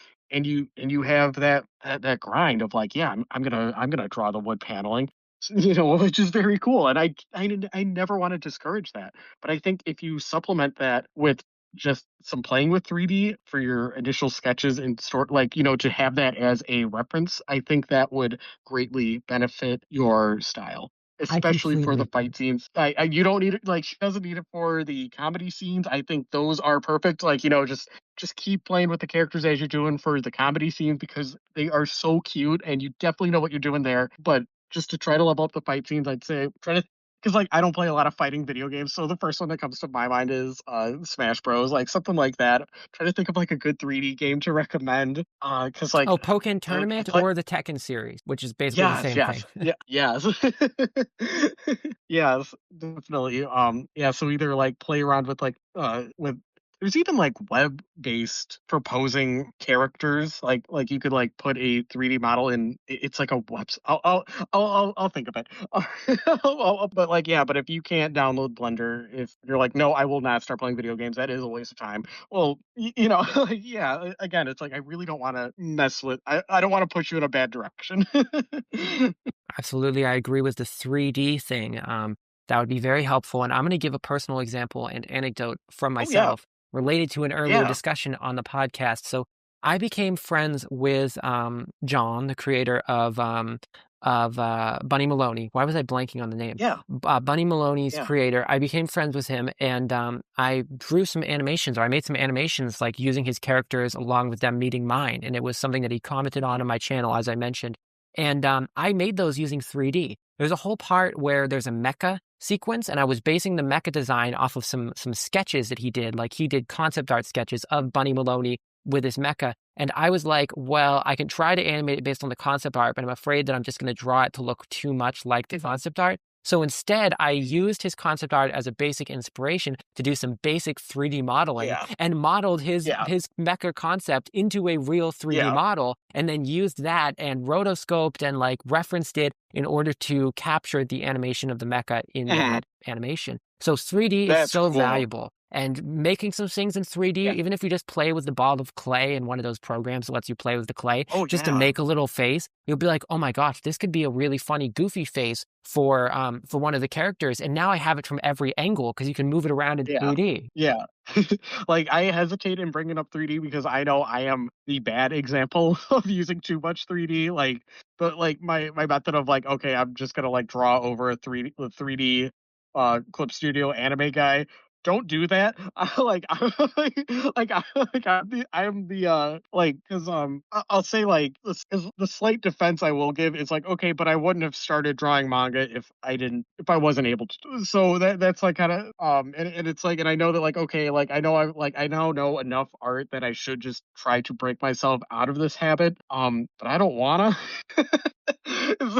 you have that grind of like, yeah, I'm gonna draw the wood paneling, which is very cool, and I never want to discourage that. But I think if you supplement that with just some playing with 3D for your initial sketches and sort, like, to have that as a reference, I think that would greatly benefit your style, I especially for completely the agree. fight scenes. You don't need it, like, she doesn't need it for the comedy scenes. I think those are perfect. Like, just keep playing with the characters as you're doing for the comedy scenes because they are so cute and you definitely know what you're doing there. But just to try to level up the fight scenes, I'd say try to, because like I don't play a lot of fighting video games, so the first one that comes to my mind is Smash Bros, like something like that. Try to think of like a good 3D game to recommend, because like Oh, Pokken I Tournament play. or the Tekken series, which is basically the Yes, same thing. yes. Yeah, yes. Yes, definitely. Yeah, so either like play around with like with there's even like web-based proposing characters. Like you could like put a 3D model in it's like a website. I'll think of it. But like, yeah, but if you can't download Blender, if you're like, no, I will not start playing video games, that is a waste of time. Well, like, yeah, again, it's like I really don't want to mess with. I don't want to push you in a bad direction. Absolutely, I agree with the 3D thing. That would be very helpful. And I'm going to give a personal example and anecdote from Oh yeah, myself related to an earlier yeah, discussion on the podcast. So I became friends with John, the creator of Bunny Maloney. Why was I blanking on the name? yeah, Bunny Maloney's yeah, creator. I became friends with him, and I drew some animations, or I made some animations, like using his characters along with them meeting mine. And it was something that he commented on my channel, as I mentioned. And I made those using 3D. There's a whole part where there's a mecha sequence, and I was basing the mecha design off of some sketches that he did. Like he did concept art sketches of Bunny Maloney with his mecha. And I was like, well, I can try to animate it based on the concept art, but I'm afraid that I'm just going to draw it to look too much like the concept art. So instead, I used his concept art as a basic inspiration to do some basic 3D modeling yeah, and modeled his yeah, his mecha concept into a real 3D yeah. model, and then used that and rotoscoped and like referenced it in order to capture the animation of the mecha in Mhm. that animation. So 3D is That's so cool. valuable. And making some things in 3D, Yeah. even if you just play with the ball of clay in one of those programs that lets you play with the clay, Oh just to yeah. make a little face, you'll be like, oh my gosh, this could be a really funny, goofy face for one of the characters. And now I have it from every angle because you can move it around in Yeah. 3D. Yeah. Like, I hesitate in bringing up 3D because I know I am the bad example of using too much 3D. Like, but like my method of like, okay, I'm just gonna like draw over a 3D Clip Studio anime guy. Don't do that. I like I'm the like, because I'll say like the slight defense I will give is like, okay, but I wouldn't have started drawing manga if I wasn't able to. So that's like kind of and it's like, and I know that like, okay, like I now know enough art that I should just try to break myself out of this habit, but I don't wanna. Is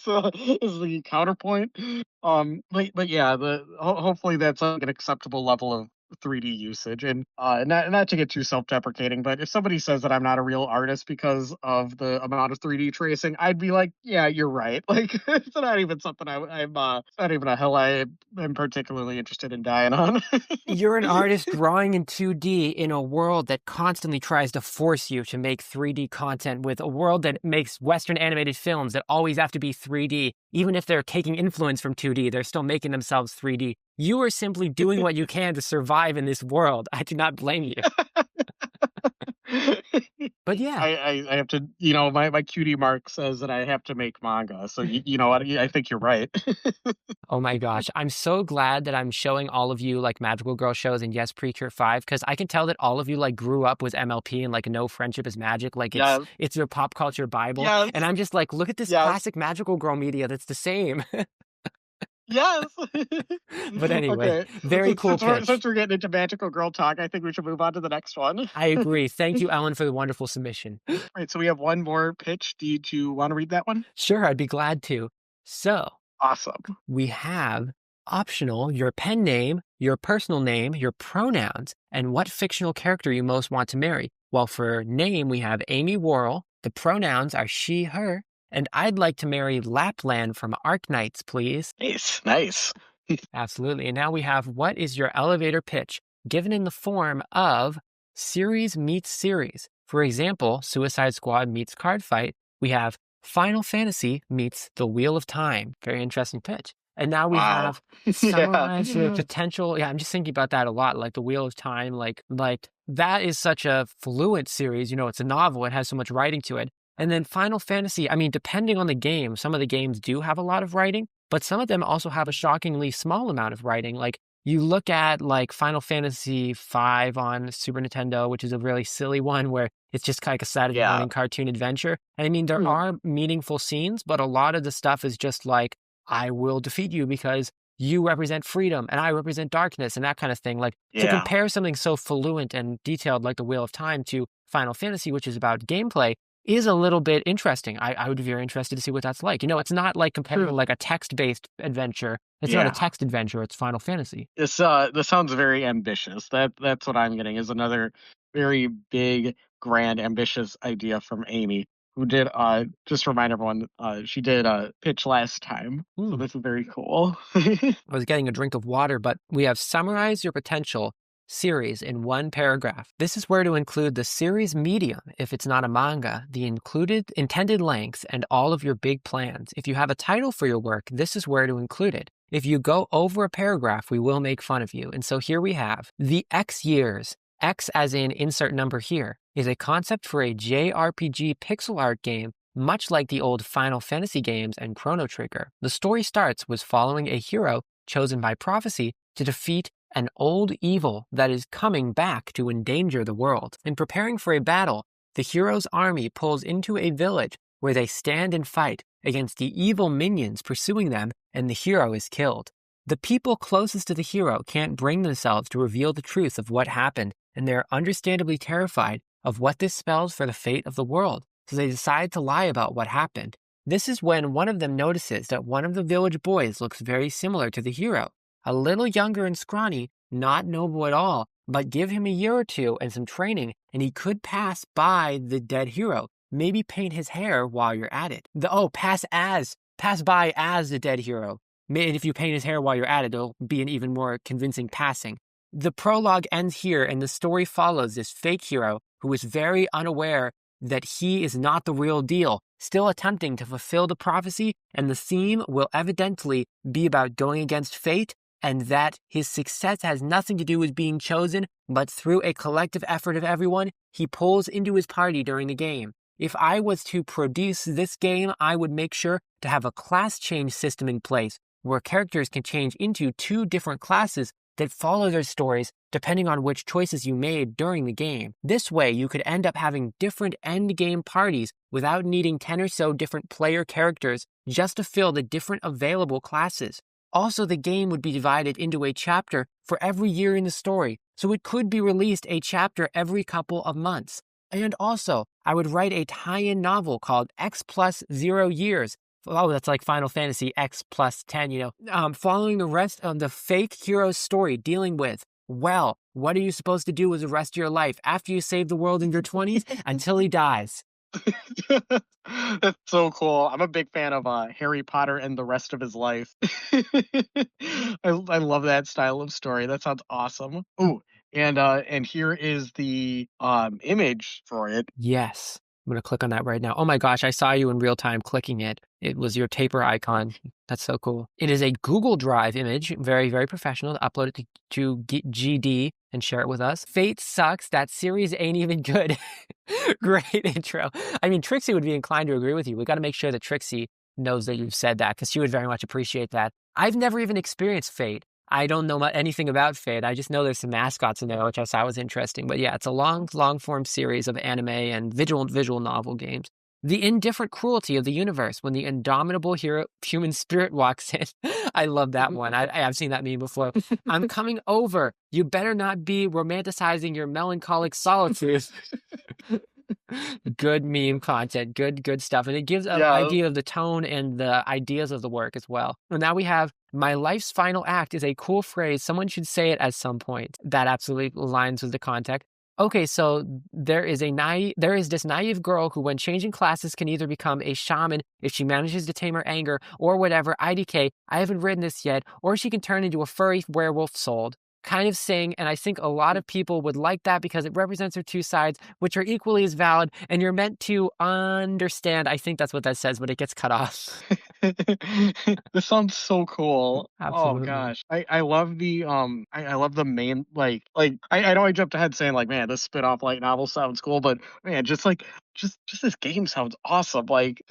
the counterpoint. But yeah, hopefully that's like an acceptable level of 3D usage. And not to get too self-deprecating, but if somebody says that I'm not a real artist because of the amount of 3D tracing, I'd be like, yeah, you're right. Like, it's not even something it's not even a hill I am particularly interested in dying on. You're an artist drawing in 2D in a world that constantly tries to force you to make 3D content, with a world that makes Western animated films that always have to be 3D. Even if they're taking influence from 2D, they're still making themselves 3D. You are simply doing what you can to survive in this world. I do not blame you. But yeah. I have to, my cutie mark says that I have to make manga. So you know what? I think you're right. Oh my gosh. I'm so glad that I'm showing all of you like Magical Girl shows and Yes Preacher 5, because I can tell that all of you like grew up with MLP and like know friendship is magic. Like Yes, it's your pop culture Bible. yes, And I'm just like, look at this yes, classic Magical Girl media that's the same. yes. But anyway, Okay, very cool pitch. since we're getting into magical girl talk, I think we should move on to the next one. I agree. Thank you, Ellen, for the wonderful submission. Right, so we have one more pitch. Do you want to read that one? Sure, I'd be glad to. So Awesome. we have optional your pen name, your personal name, your pronouns, and what fictional character you most want to marry. Well, for name, we have Amy Warrel. The pronouns are she, her. And I'd like to marry Lapland from Arknights, please. Nice, nice. Absolutely. And now we have what is your elevator pitch, given in the form of series meets series. For example, Suicide Squad meets Card Fight. We have Final Fantasy meets The Wheel of Time. Very interesting pitch. And now we Wow. have summarize your potential. Yeah, I'm just thinking about that a lot. Like The Wheel of Time, like that is such a fluent series. It's a novel. It has so much writing to it. And then Final Fantasy, I mean, depending on the game, some of the games do have a lot of writing, but some of them also have a shockingly small amount of writing. Like you look at like Final Fantasy V on Super Nintendo, which is a really silly one where it's just like a Saturday morning cartoon adventure. And I mean, there are meaningful scenes, but a lot of the stuff is just like, I will defeat you because you represent freedom and I represent darkness and that kind of thing. Like to compare something so fluent and detailed like The Wheel of Time to Final Fantasy, which is about gameplay, is a little bit interesting. I would be very interested to see what that's like. It's not like comparing like a text-based adventure. It's not a text adventure. It's Final Fantasy. This sounds very ambitious. That's what I'm getting, is another very big, grand, ambitious idea from Amy, who did just to remind everyone, she did pitch last time. So this is very cool. I was getting a drink of water, but we have summarize your potential series in one paragraph. This is where to include the series medium if it's not a manga, the intended length, and all of your big plans. If you have a title for your work, this is where to include it. If you go over a paragraph, we will make fun of you. And so here we have the X years. X as in insert number here is a concept for a JRPG pixel art game, much like the old Final Fantasy games and Chrono Trigger. The story starts with following a hero chosen by prophecy to defeat an old evil that is coming back to endanger the world. In preparing for a battle, the hero's army pulls into a village where they stand and fight against the evil minions pursuing them, and the hero is killed. The people closest to the hero can't bring themselves to reveal the truth of what happened, and they're understandably terrified of what this spells for the fate of the world, so they decide to lie about what happened. This is when one of them notices that one of the village boys looks very similar to the hero. A little younger and scrawny, not noble at all, but give him a year or two and some training, and he could pass by the dead hero. Maybe paint his hair while you're at it. Pass by as the dead hero. And if you paint his hair while you're at it, it'll be an even more convincing passing. The prologue ends here, and the story follows this fake hero who is very unaware that he is not the real deal, still attempting to fulfill the prophecy, and the theme will evidently be about going against fate, and that his success has nothing to do with being chosen, but through a collective effort of everyone, he pulls into his party during the game. If I was to produce this game, I would make sure to have a class change system in place, where characters can change into two different classes that follow their stories depending on which choices you made during the game. This way, you could end up having different endgame parties without needing 10 or so different player characters just to fill the different available classes. Also, the game would be divided into a chapter for every year in the story, so it could be released a chapter every couple of months. And also, I would write a tie-in novel called X plus 0 years. Oh, that's like Final Fantasy X plus 10, following the rest of the fake hero's story, dealing with Well, what are you supposed to do with the rest of your life after you save the world in your 20s until he dies? That's so cool. I'm a big fan of Harry Potter and the rest of his life. I love that style of story. That sounds awesome. Ooh, and here is the image for it. Yes. I'm going to click on that right now. Oh my gosh, I saw you in real time clicking it. It was your Tapir icon. That's so cool. It is a Google Drive image, very, very professional. To upload it to GD and share it with us. Fate sucks. That series ain't even good. Great intro. I mean, Trixie would be inclined to agree with you. We got to make sure that Trixie knows that you've said that because she would very much appreciate that. I've never even experienced Fate. I don't know anything about Fate. I just know there's some mascots in there, which I thought was interesting. But yeah, it's a long form series of anime and visual novel games. The indifferent cruelty of the universe when the indomitable hero human spirit walks in. I love that one. I've seen that meme before. I'm coming over. You better not be romanticizing your melancholic solitude. Good meme content, good stuff. And it gives an Yeah. idea of the tone and the ideas of the work as well. And now we have my life's final act is a cool phrase. Someone should say it at some point. That absolutely aligns with the context. Okay, so there is this naive girl who, when changing classes, can either become a shaman if she manages to tame her anger, or whatever, IDK, I haven't written this yet, or she can turn into a furry werewolf sold. Kind of saying, and I think a lot of people would like that because it represents her two sides, which are equally as valid, and you're meant to understand. I think that's what that says, but it gets cut off. This sounds so cool. Oh Absolutely. gosh. I love the I love the main I know I jumped ahead saying like, man, this spin-off light novel sounds cool, but man, just this game sounds awesome. Like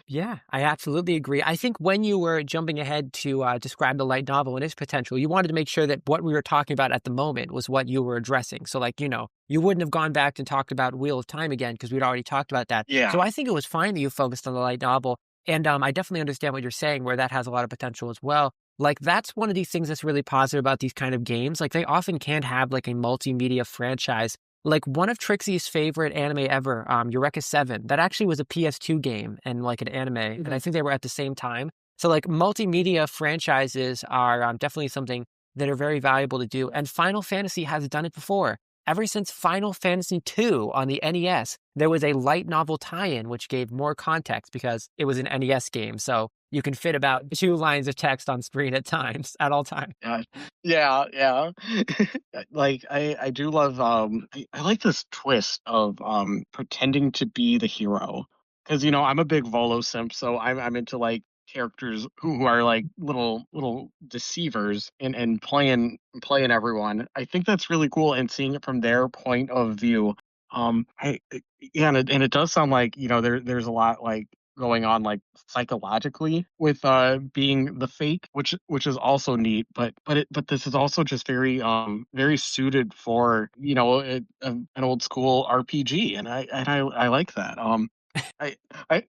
Yeah, I absolutely agree. I think when you were jumping ahead to describe the light novel and its potential, you wanted to make sure that what we were talking about at the moment was what you were addressing. So, like, you wouldn't have gone back and talked about Wheel of Time again because we'd already talked about that. So yeah. I think it was fine that you focused on the light novel. And I definitely understand what you're saying, where that has a lot of potential as well. Like, that's one of these things that's really positive about these kind of games. Like, they often can have like a multimedia franchise like one of Trixie's favorite anime ever, Eureka 7, that actually was a PS2 game and like an anime, and I think they were at the same time. So like multimedia franchises are definitely something that are very valuable to do, and Final Fantasy has done it before. Ever since Final Fantasy II on the NES, there was a light novel tie-in which gave more context because it was an NES game, so you can fit about 2 lines of text on screen at times, at all times. Yeah, yeah, yeah. Like I do love I like this twist of pretending to be the hero because I'm a big Volo simp, so I'm into like characters who are like little deceivers and playing everyone. I think that's really cool and seeing it from their point of view. I yeah, and it does sound like there's a lot like going on like psychologically with being the fake, which is also neat, but this is also just very suited for an old school RPG, and I like that. I I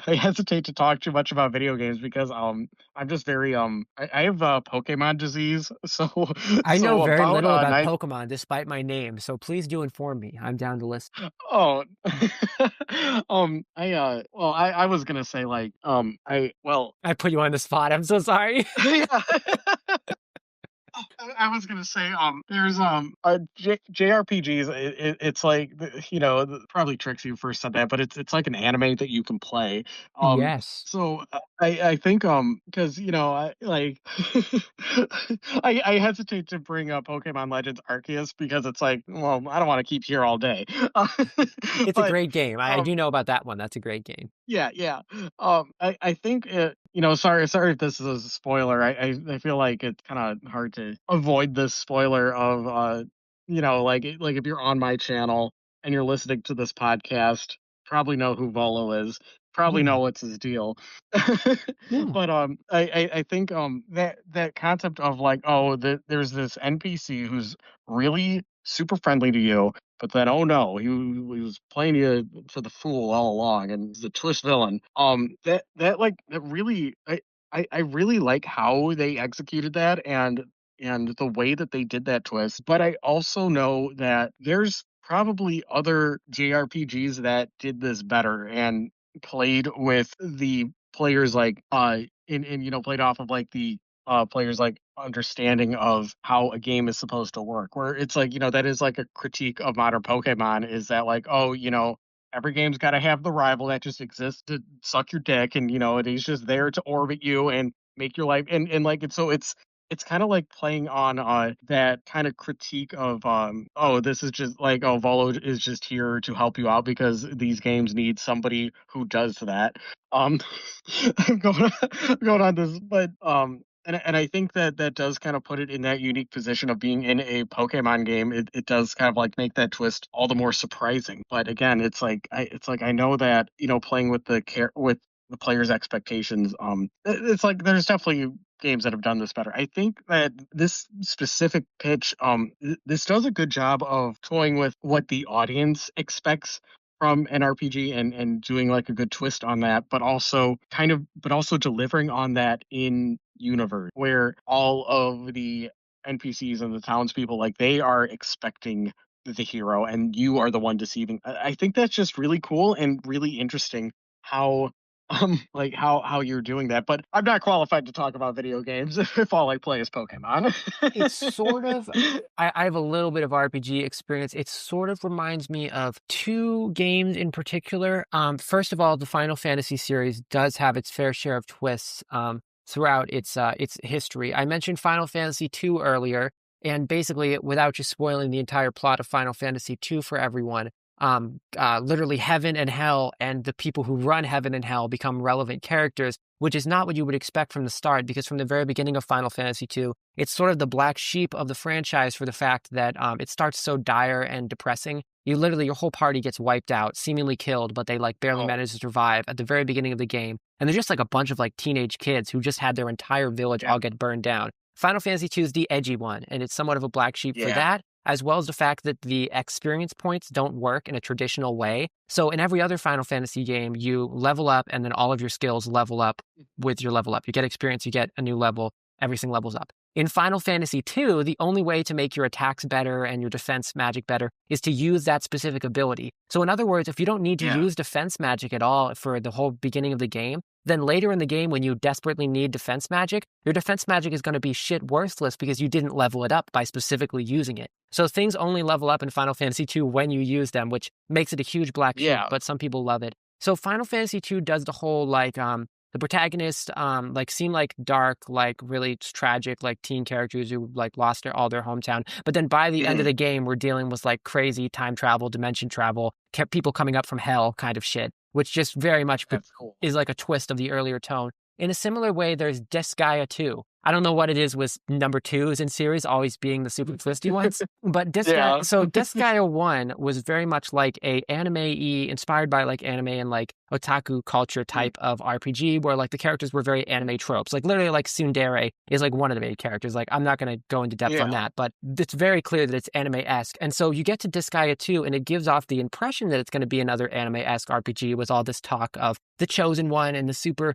I hesitate to talk too much about video games because I'm just very I have Pokemon disease, so I know very about little about nine. Pokemon despite my name, so please do inform me. I'm down to listen. Oh, I was gonna say like, I put you on the spot. I'm so sorry. yeah. I was gonna say, there's JRPGs. It's like probably Trixie who first said that, but it's like an anime that you can play. Yes. So I think because I like I hesitate to bring up Pokemon Legends Arceus because it's like, well, I don't want to keep here all day. It's a But great game. I um do know about that one. That's a great game. yeah, yeah. I think sorry if this is a spoiler. I feel like it's kind of hard to avoid this spoiler of like if you're on my channel and you're listening to this podcast, probably know who Volo is. Probably know Yeah. what's his deal. Yeah. But I think that concept of like, there's this NPC who's really super friendly to you, but then, oh no, he was playing you for the fool all along, and he's the twist villain. That really, I really like how they executed that and the way that they did that twist. But I also know that there's probably other JRPGs that did this better and played with the players like in played off of like players like understanding of how a game is supposed to work. Where it's like, that is like a critique of modern Pokemon is that like, oh, every game's got to have the rival that just exists to suck your dick, and and he's just there to orbit you and make your life, and like it's kind of like playing on that kind of critique of oh, this is just like, oh, Volo is just here to help you out because these games need somebody who does that. um I'm going on this, but and I think that that does kind of put it in that unique position of being in a Pokemon game. It does kind of like make that twist all the more surprising. But again, it's like I know that playing with with the player's expectations. It's like there's definitely games that have done this better. I think that this specific pitch, this does a good job of toying with what the audience expects from an RPG, and doing like a good twist on that, but also delivering on that in universe where all of the NPCs and the townspeople, like, they are expecting the hero and you are the one deceiving. I think that's just really cool and really interesting how like how you're doing that. But I'm not qualified to talk about video games if all I play is Pokemon. It's sort of I have a little bit of RPG experience. It sort of reminds me of two games in particular. First of all, the Final Fantasy series does have its fair share of twists throughout its history. I mentioned Final Fantasy II earlier, and basically, without just spoiling the entire plot of Final Fantasy II for everyone, literally heaven and hell and the people who run heaven and hell become relevant characters, which is not what you would expect from the start, because from the very beginning of Final Fantasy II, it's sort of the black sheep of the franchise for the fact that it starts so dire and depressing. Your whole party gets wiped out, seemingly killed, but they like barely Oh, manage to survive at the very beginning of the game. And they're just like a bunch of like teenage kids who just had their entire village yeah, all get burned down. Final Fantasy II is the edgy one, and it's somewhat of a black sheep for yeah, that, as well as the fact that the experience points don't work in a traditional way. So in every other Final Fantasy game, you level up and then all of your skills level up with your level up. You get experience, you get a new level, everything levels up. In Final Fantasy II, the only way to make your attacks better and your defense magic better is to use that specific ability. So in other words, if you don't need to yeah. use defense magic at all for the whole beginning of the game, then later in the game, when you desperately need defense magic, your defense magic is going to be shit worthless because you didn't level it up by specifically using it. So things only level up in Final Fantasy II when you use them, which makes it a huge black sheep, Yeah. but some people love it. So Final Fantasy II does the whole like the protagonists like seem like dark, like really tragic, like teen characters who like lost all their hometown. But then by the end of Mhm. the game, we're dealing with like crazy time travel, dimension travel, kept people coming up from hell kind of shit, which just very much That's cool. is like a twist of the earlier tone. In a similar way, there's Disgaea 2. I don't know what it is with number twos in series always being the super twisty ones, but Yeah. Disgaea 1 was very much like a anime-y, inspired by like anime and like otaku culture Mm. type of RPG where like the characters were very anime tropes. Like literally like Tsundere is like one of the main characters. Like I'm not going to go into depth on Yeah. that, but it's very clear that it's anime-esque. And so you get to Disgaea 2 and it gives off the impression that it's going to be another anime-esque RPG with all this talk of the chosen one and the super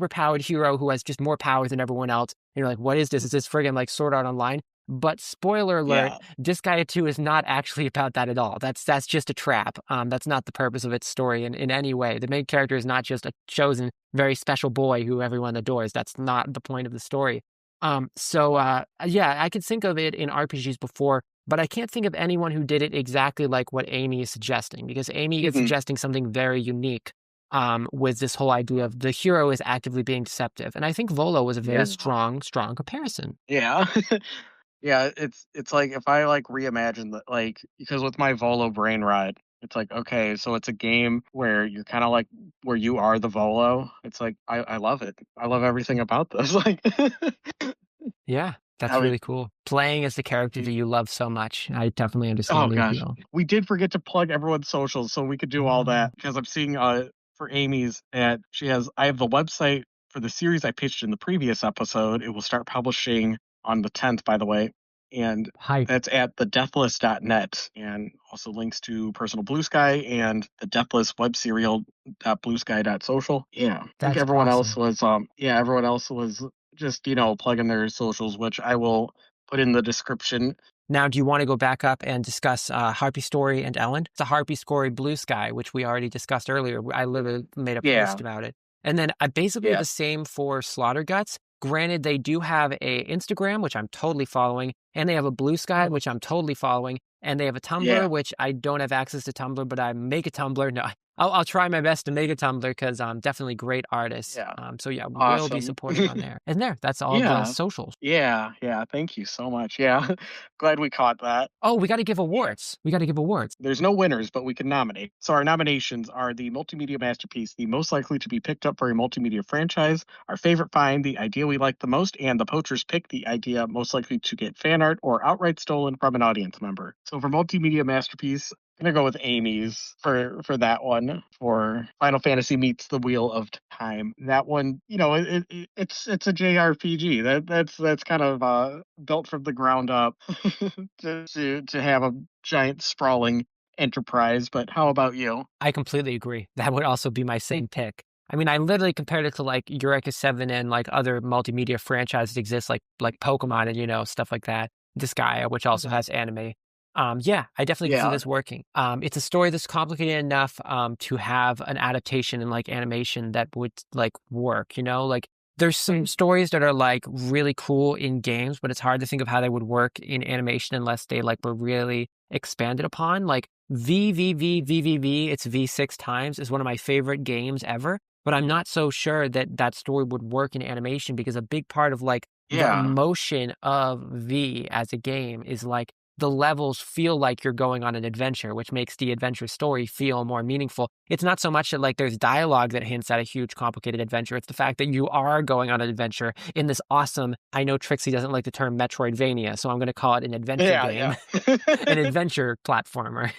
powered hero who has just more power than everyone else. And you're like, what is this? Is this friggin' like Sword Art Online? But spoiler alert, Yeah. Disgaea 2 is not actually about that at all. That's just a trap. That's not the purpose of its story in any way. The main character is not just a chosen, very special boy who everyone adores. That's not the point of the story. Yeah, I could think of it in RPGs before, but I can't think of anyone who did it exactly like what Amy is suggesting, because Amy is Mhm. suggesting something very unique with this whole idea of the hero is actively being deceptive. And I think Volo was a very Yeah. strong comparison. Yeah. Yeah, it's like if I like reimagine that, like, because with my Volo Brainrot, it's like, okay, so it's a game where you're kind of like where you are the Volo. It's like I love it. I love everything about this. Like Yeah, that's how it really cool. Playing as the character that you love so much. I definitely oh understand the gosh. appeal. We did forget to plug everyone's socials so we could do all that because I'm seeing for Amy's that I have the website for the series I pitched in the previous episode. It will start publishing on the 10th, by the way. And Hype. that's at thedeathless.net, and also links to Personal Blue Sky and the Deathless web serial.bluesky.social. Yeah. I think That's awesome. everyone else was just, plugging their socials, which I will put in the description. Now, do you want to go back up and discuss Harpy Story and Ellen? It's a Harpy Story Blue Sky, which we already discussed earlier. I literally made a Yeah. post about it. And then basically Yeah. the same for Slaughtergutz. Granted, they do have a Instagram, which I'm totally following, and they have a Blue Sky, which I'm totally following, and they have a Yeah. Tumblr, which I don't have access to Tumblr, but I make a Tumblr. No, I'll try my best to make a Tumblr because definitely great artists. Yeah. So yeah, will be Awesome. supporting on there. And there, that's all the Yeah. socials. Yeah. Yeah. Thank you so much. Yeah. Glad we caught that. Oh, we got to give awards. We got to give awards. There's no winners, but we can nominate. So our nominations are the multimedia masterpiece, the most likely to be picked up for a multimedia franchise, our favorite find, the idea we like the most, and the poacher's pick, the idea most likely to get fan art or outright stolen from an audience member. So for multimedia masterpiece, I'm gonna go with Amy's for that one for Final Fantasy meets the Wheel of Time. That one, it's a JRPG. That's kind of built from the ground up to have a giant sprawling enterprise. But how about you? I completely agree. That would also be my same pick. I mean, I literally compared it to like Eureka 7 and like other multimedia franchises that exist, like Pokemon and stuff like that. Disgaea, which also has anime. Yeah, I definitely can see Yeah. this working. It's a story that's complicated enough to have an adaptation and like animation that would like work. Like there's some stories that are like really cool in games, but it's hard to think of how they would work in animation unless they like were really expanded upon. Like VVVVVV, it's V6 times, is one of my favorite games ever. But I'm not so sure that that story would work in animation because a big part of like the Yeah. emotion of V as a game is like the levels feel like you're going on an adventure, which makes the adventure story feel more meaningful. It's not so much that like there's dialogue that hints at a huge complicated adventure. It's the fact that you are going on an adventure in this awesome, I know Trixie doesn't like the term Metroidvania, so I'm going to call it an adventure Yeah. game, Yeah. an adventure platformer.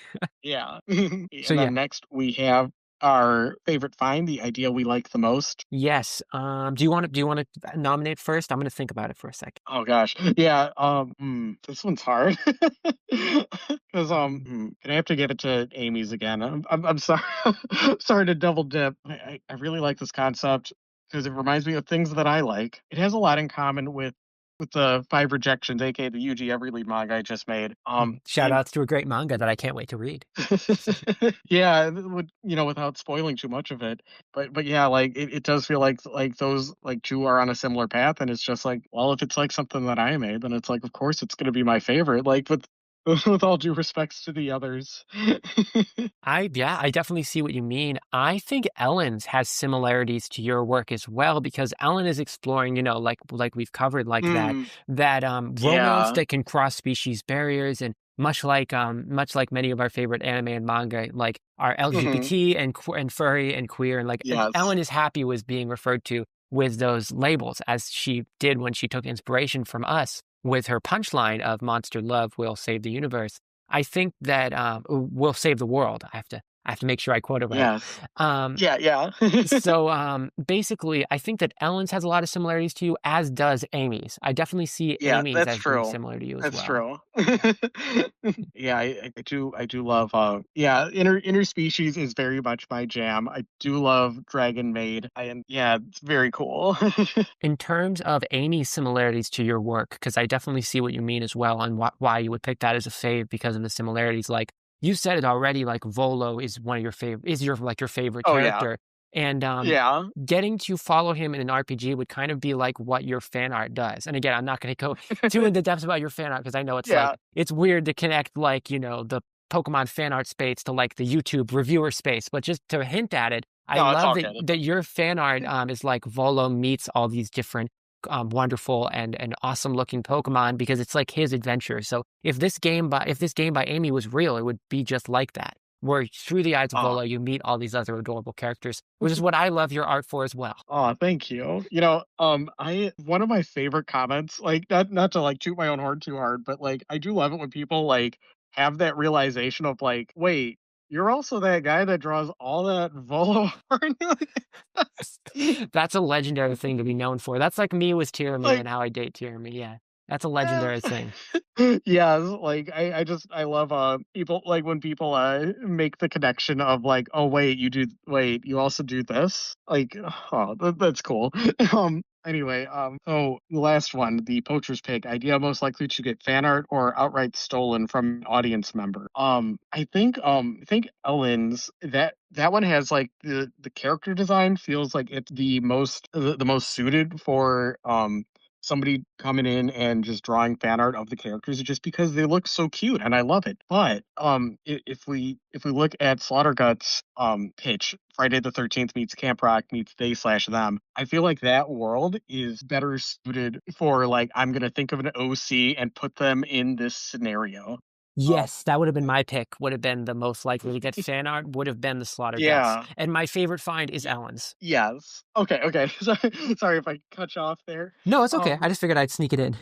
Yeah. So And yeah, then next we have our favorite find, the idea we like the most. yes. Do you want to nominate first? I'm going to think about it for a second. Oh gosh. Yeah, this one's hard. Because can I have to give it to Amy's again? I'm sorry. Sorry to double dip. I really like this concept because it reminds me of things that I like. It has a lot in common with the Five Rejections, aka the UG Everlead manga I just made. Shout outs to a great manga that I can't wait to read. Yeah, without spoiling too much of it. But yeah, like it does feel like those like two are on a similar path, and it's just like, well, if it's like something that I made, then it's like, of course it's gonna be my favorite. Like with with all due respects to the others. I definitely see what you mean. I think Ellen's has similarities to your work as well because Ellen is exploring, like we've covered, like that Mm, that romance yeah. that can cross species barriers, and much like many of our favorite anime and manga, like are Hmm. LGBT and furry and queer, and like Yes. Ellen is happy with being referred to with those labels as she did when she took inspiration from us with her punchline of "Monster love will save the universe." I think that will save the world. I have to make sure I quote it right. Yes. Um, Yeah, yeah. so basically, I think that Ellen's has a lot of similarities to you, as does Amy's. I definitely see Yeah, Amy's that's as being true. similar to you as That's well. true. Yeah, I do love yeah, interspecies is very much my jam. I do love Dragon Maid. Yeah, it's very cool. In terms of Amy's similarities to your work, because I definitely see what you mean as well, and why you would pick that as a fave because of the similarities. Like you said it already, like Volo is one of your favorite, is your favorite Oh yeah. character, and Yeah. getting to follow him in an RPG would kind of be like what your fan art does. And again, I'm not going to go too into depth about your fan art because I know it's like Yeah. it's weird to connect like the Pokemon fan art space to like the YouTube reviewer space, but just to hint at it, I No, it's love all that good. that your fan art is like Volo meets all these different wonderful and awesome looking Pokemon because it's like his adventure. So if this game by Amy was real, it would be just like that. Where through the eyes of Oh. Volo, you meet all these other adorable characters, which is what I love your art for as well. Oh, thank you. I one of my favorite comments, like not to like toot my own horn too hard, but like I do love it when people like have that realization of like, wait, you're also that guy that draws all that Volo art. That's a legendary thing to be known for. That's like me with Tiramisu Like, and how I date Tiramisu. Yeah, that's a eh. legendary thing. Yeah, like I love people like when people make the connection of like, oh wait, you also do this, like, oh, that's cool. Anyway, so the last one, the poacher's pick, idea most likely to get fan art or outright stolen from an audience member. I think Ellen's that one has like the character design feels like it's the most suited for somebody coming in and just drawing fan art of the characters just because they look so cute and I love it. But if we look at Slaughtergut's pitch, Friday the 13th meets Camp Rock meets They Slash Them, I feel like that world is better suited for like I'm gonna think of an OC and put them in this scenario. Um Yes, that would have been my pick, would have been the most likely to get fan art, would have been the Slaughtergutz. yeah. And my favorite find is Ellen's. Yes. Okay, okay. Sorry if I cut you off there. No, it's okay. I Um just figured I'd sneak it in.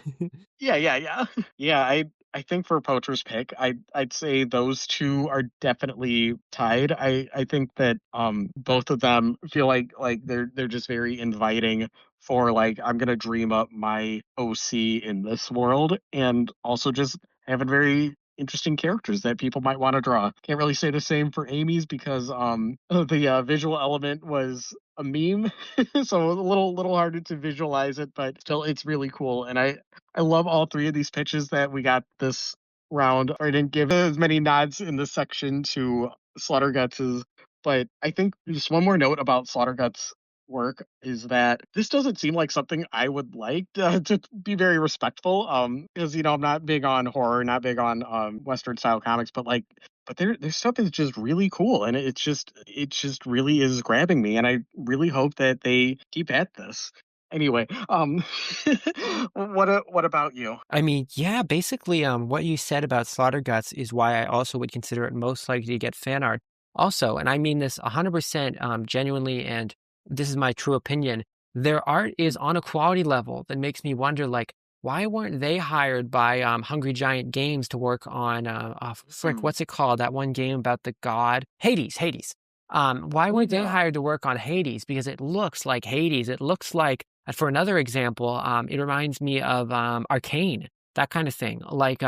Yeah, yeah, yeah. Yeah, I think for poacher's pick, I'd say those two are definitely tied. I think that both of them feel like they're just very inviting for like I'm gonna dream up my OC in this world and also just having very interesting characters that people might want to draw. Can't really say the same for Amy's because the visual element was a meme, so a little harder to visualize it, but still it's really cool. And I love all three of these pitches that we got this round. I didn't give as many nods in this section to Slaughterguts's, but I think just one more note about Slaughterguts' work is that this doesn't seem like something I would like to be very respectful. Because I'm not big on horror, not big on Western style comics, but like but their stuff is just really cool and it just really is grabbing me and I really hope that they keep at this. Anyway, what about you? I mean, yeah, basically, what you said about Slaughtergutz is why I also would consider it most likely to get fan art. Also, and I mean this 100% genuinely, and this is my true opinion, their art is on a quality level that makes me wonder, like, why weren't they hired by Hungry Giant Games to work on, frick, Hmm. what's it called? That one game about the god? Hades. Why Oh weren't they yeah. hired to work on Hades? Because it looks like Hades. It looks like for another example, it reminds me of Arcane, that kind of thing. Like,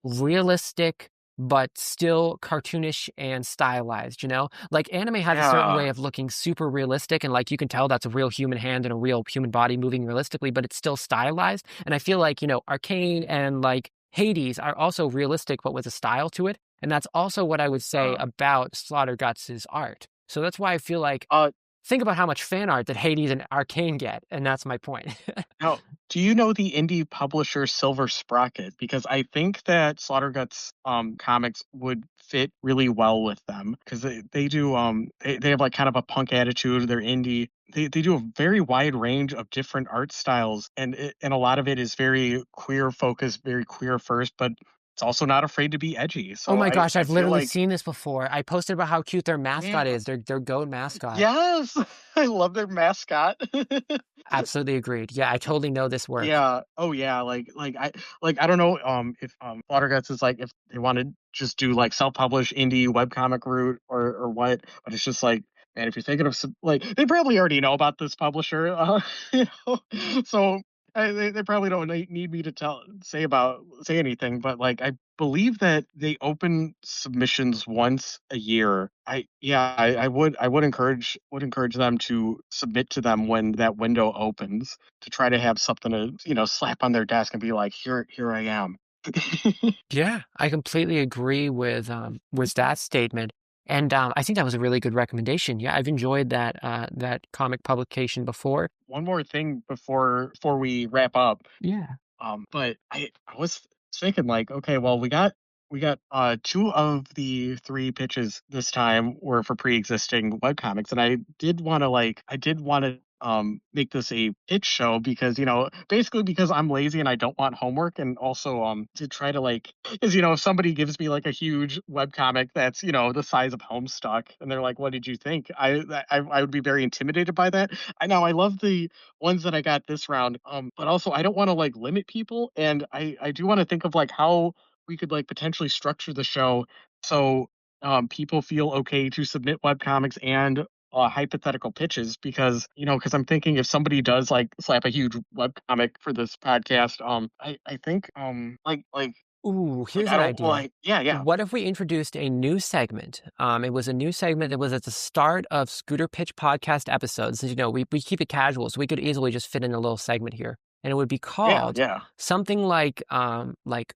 realistic, but still cartoonish and stylized, you know? Like, anime has a certain way Yeah. of looking super realistic, and like you can tell that's a real human hand and a real human body moving realistically, but it's still stylized. And I feel like, Arcane and like Hades are also realistic, but with a style to it. And that's also what I would say Uh, about Slaughterguts' art. So that's why I feel like uh think about how much fan art that Hades and Arcane get, and that's my point. Now, do you know the indie publisher Silver Sprocket? Because I think that Slaughterguts comics would fit really well with them because they have like kind of a punk attitude. They're indie. They do a very wide range of different art styles, and a lot of it is very queer focused, very queer first, but it's also not afraid to be edgy. Oh So my gosh, I I've feel literally like seen this before. I posted about how cute their mascot yeah, is, their goat mascot. yes, I love their mascot. Absolutely agreed. Yeah, I totally know this work. Yeah. Oh yeah. Like I don't know if Slaughterguts is like if they want to just do like self-published indie webcomic route or what, but it's just like man, if you're thinking of like they probably already know about this publisher, so they probably don't need me to say anything, but like I believe that they open submissions once a year. I would encourage them to submit to them when that window opens to try to have something to slap on their desk and be like here I am. Yeah, I completely agree with that statement. And I think that was a really good recommendation. Yeah, I've enjoyed that comic publication before. One more thing before we wrap up. Yeah. But I was thinking like, okay, well we got two of the three pitches this time were for pre-existing webcomics, and I did want to make this a pitch show because basically because I'm lazy and I don't want homework, and also to try to like because if somebody gives me like a huge webcomic that's the size of Homestuck and they're like, what did you think? I would be very intimidated by that. I love the ones that I got this round. But also I don't want to like limit people, and I do want to think of like how we could like potentially structure the show so people feel okay to submit webcomics and hypothetical pitches because I'm thinking if somebody does like slap a huge webcomic for this podcast, I think like Ooh, Like here's I an don't idea. like. Yeah, yeah. What if we introduced a new segment? It was a new segment that was at the start of Scooter Pitch podcast episodes. As you know, we keep it casual, so we could easily just fit in a little segment here. And it would be Yeah, called yeah. something like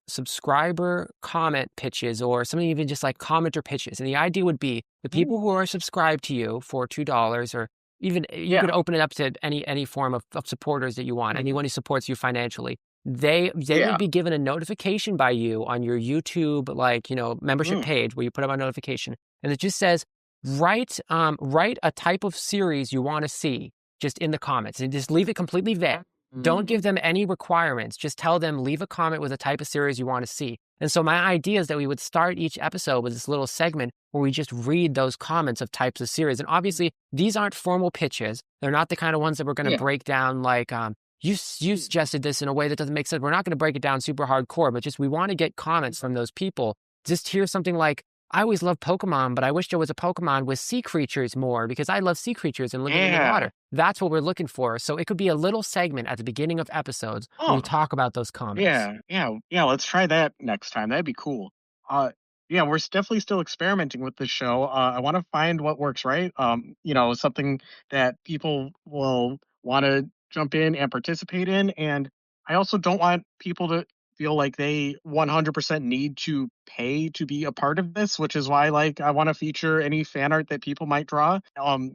subscriber comment pitches or something even just like commenter pitches. And the idea would be the people who Ooh. are subscribed to you for $2 or even you could Yeah. open it up to any form of supporters that you want, Mhm. anyone who supports you financially. They would Yeah. be given a notification by you on your YouTube, like, membership Mm. page where you put up a notification, and it just says, write a type of series you want to see just in the comments and just leave it completely vague. Don't Mm. give them any requirements. Just tell them, leave a comment with a type of series you want to see. And so my idea is that we would start each episode with this little segment where we just read those comments of types of series. And obviously, these aren't formal pitches. They're not the kind of ones that we're going to Yeah. break down like, you suggested this in a way that doesn't make sense. We're not going to break it down super hardcore, but just we want to get comments from those people. Just hear something like, I always loved Pokemon, but I wish there was a Pokemon with sea creatures more because I love sea creatures and living in the Yeah. water. That's what we're looking for. So it could be a little segment at the beginning of episodes where we Oh. talk about those comments. Yeah, yeah, yeah. Let's try that next time. That'd be cool. Yeah, we're definitely still experimenting with this show. I want to find what works, right? Something that people will want to jump in and participate in, and I also don't want people to feel like they 100% need to pay to be a part of this, which is why, like, I want to feature any fan art that people might draw,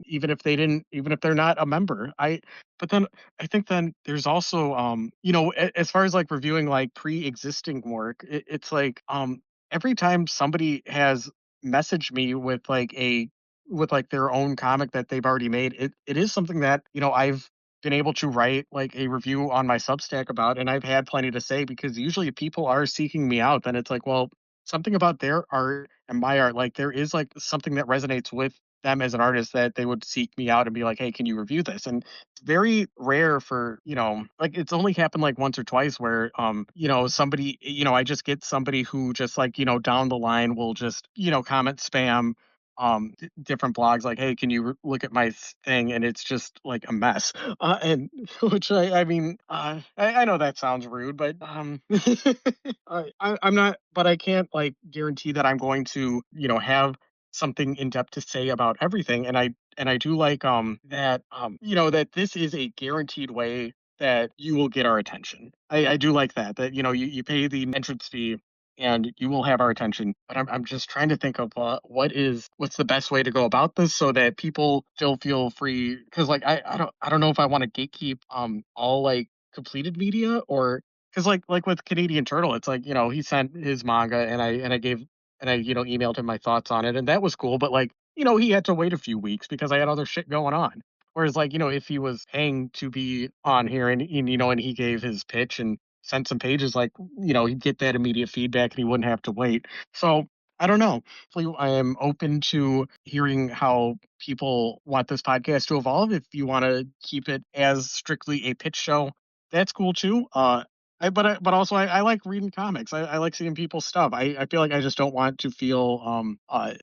even if they're not a member. But then I think then there's also as far as like reviewing like pre-existing work, it's like every time somebody has messaged me with like their own comic that they've already made, it is something that, I've been able to write like a review on my Substack about, and I've had plenty to say because usually if people are seeking me out, then it's like, well, something about their art and my art, like there is like something that resonates with them as an artist that they would seek me out and be like, hey, can you review this? And very rare for, like it's only happened like once or twice where somebody, I just get somebody who just like, down the line will just, comment spam different blogs like, hey, can you look at my thing, and it's just like a mess, and which I mean, I know that sounds rude, but I'm not, but I can't like guarantee that I'm going to, have something in depth to say about everything. And I do like that that this is a guaranteed way that you will get our attention. I do like that you pay the entrance fee and you will have our attention. But I'm just trying to think of what's the best way to go about this so that people still feel free, because like I don't know if I want to gatekeep all like completed media, or because like with Canadian Turtle, it's like he sent his manga and I gave and I emailed him my thoughts on it, and that was cool. But like he had to wait a few weeks because I had other shit going on. Whereas like if he was paying to be on here and he gave his pitch and sent some pages, like he'd get that immediate feedback and he wouldn't have to wait. So I don't know. I am open to hearing how people want this podcast to evolve. If you want to keep it as strictly a pitch show, that's cool too. But also I like reading comics. I like seeing people's stuff. I feel like I just don't want to feel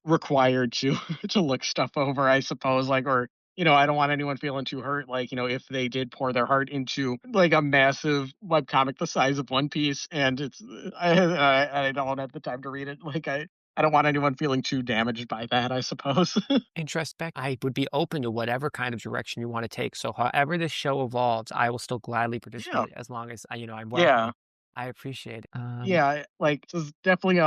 required to to look stuff over, I suppose, like, or I don't want anyone feeling too hurt, like, if they did pour their heart into like a massive webcomic the size of One Piece and I don't have the time to read it. Like I don't want anyone feeling too damaged by that, I suppose. Introspect, I would be open to whatever kind of direction you want to take. So however this show evolves, I will still gladly Yeah. participate as long as I'm Yeah. welcome. I appreciate it. Yeah, like this is definitely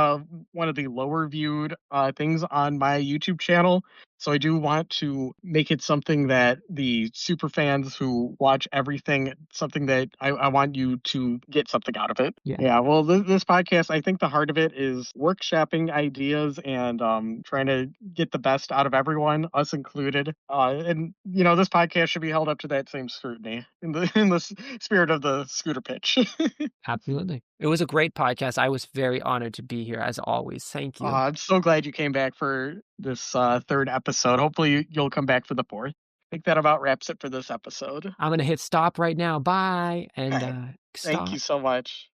one of the lower viewed things on my YouTube channel. So I do want to make it something that the super fans who watch everything, something that I want you to get something out of it. Yeah. Yeah, well, this podcast, I think the heart of it is workshopping ideas and trying to get the best out of everyone, us included. And this podcast should be held up to that same scrutiny in the spirit of the scooter pitch. Absolutely. It was a great podcast. I was very honored to be here as always. Thank you. I'm so glad you came back for this third episode. Hopefully, you'll come back for the fourth. I think that about wraps it for this episode. I'm going to hit stop right now. Bye. And Thank you stop. so much.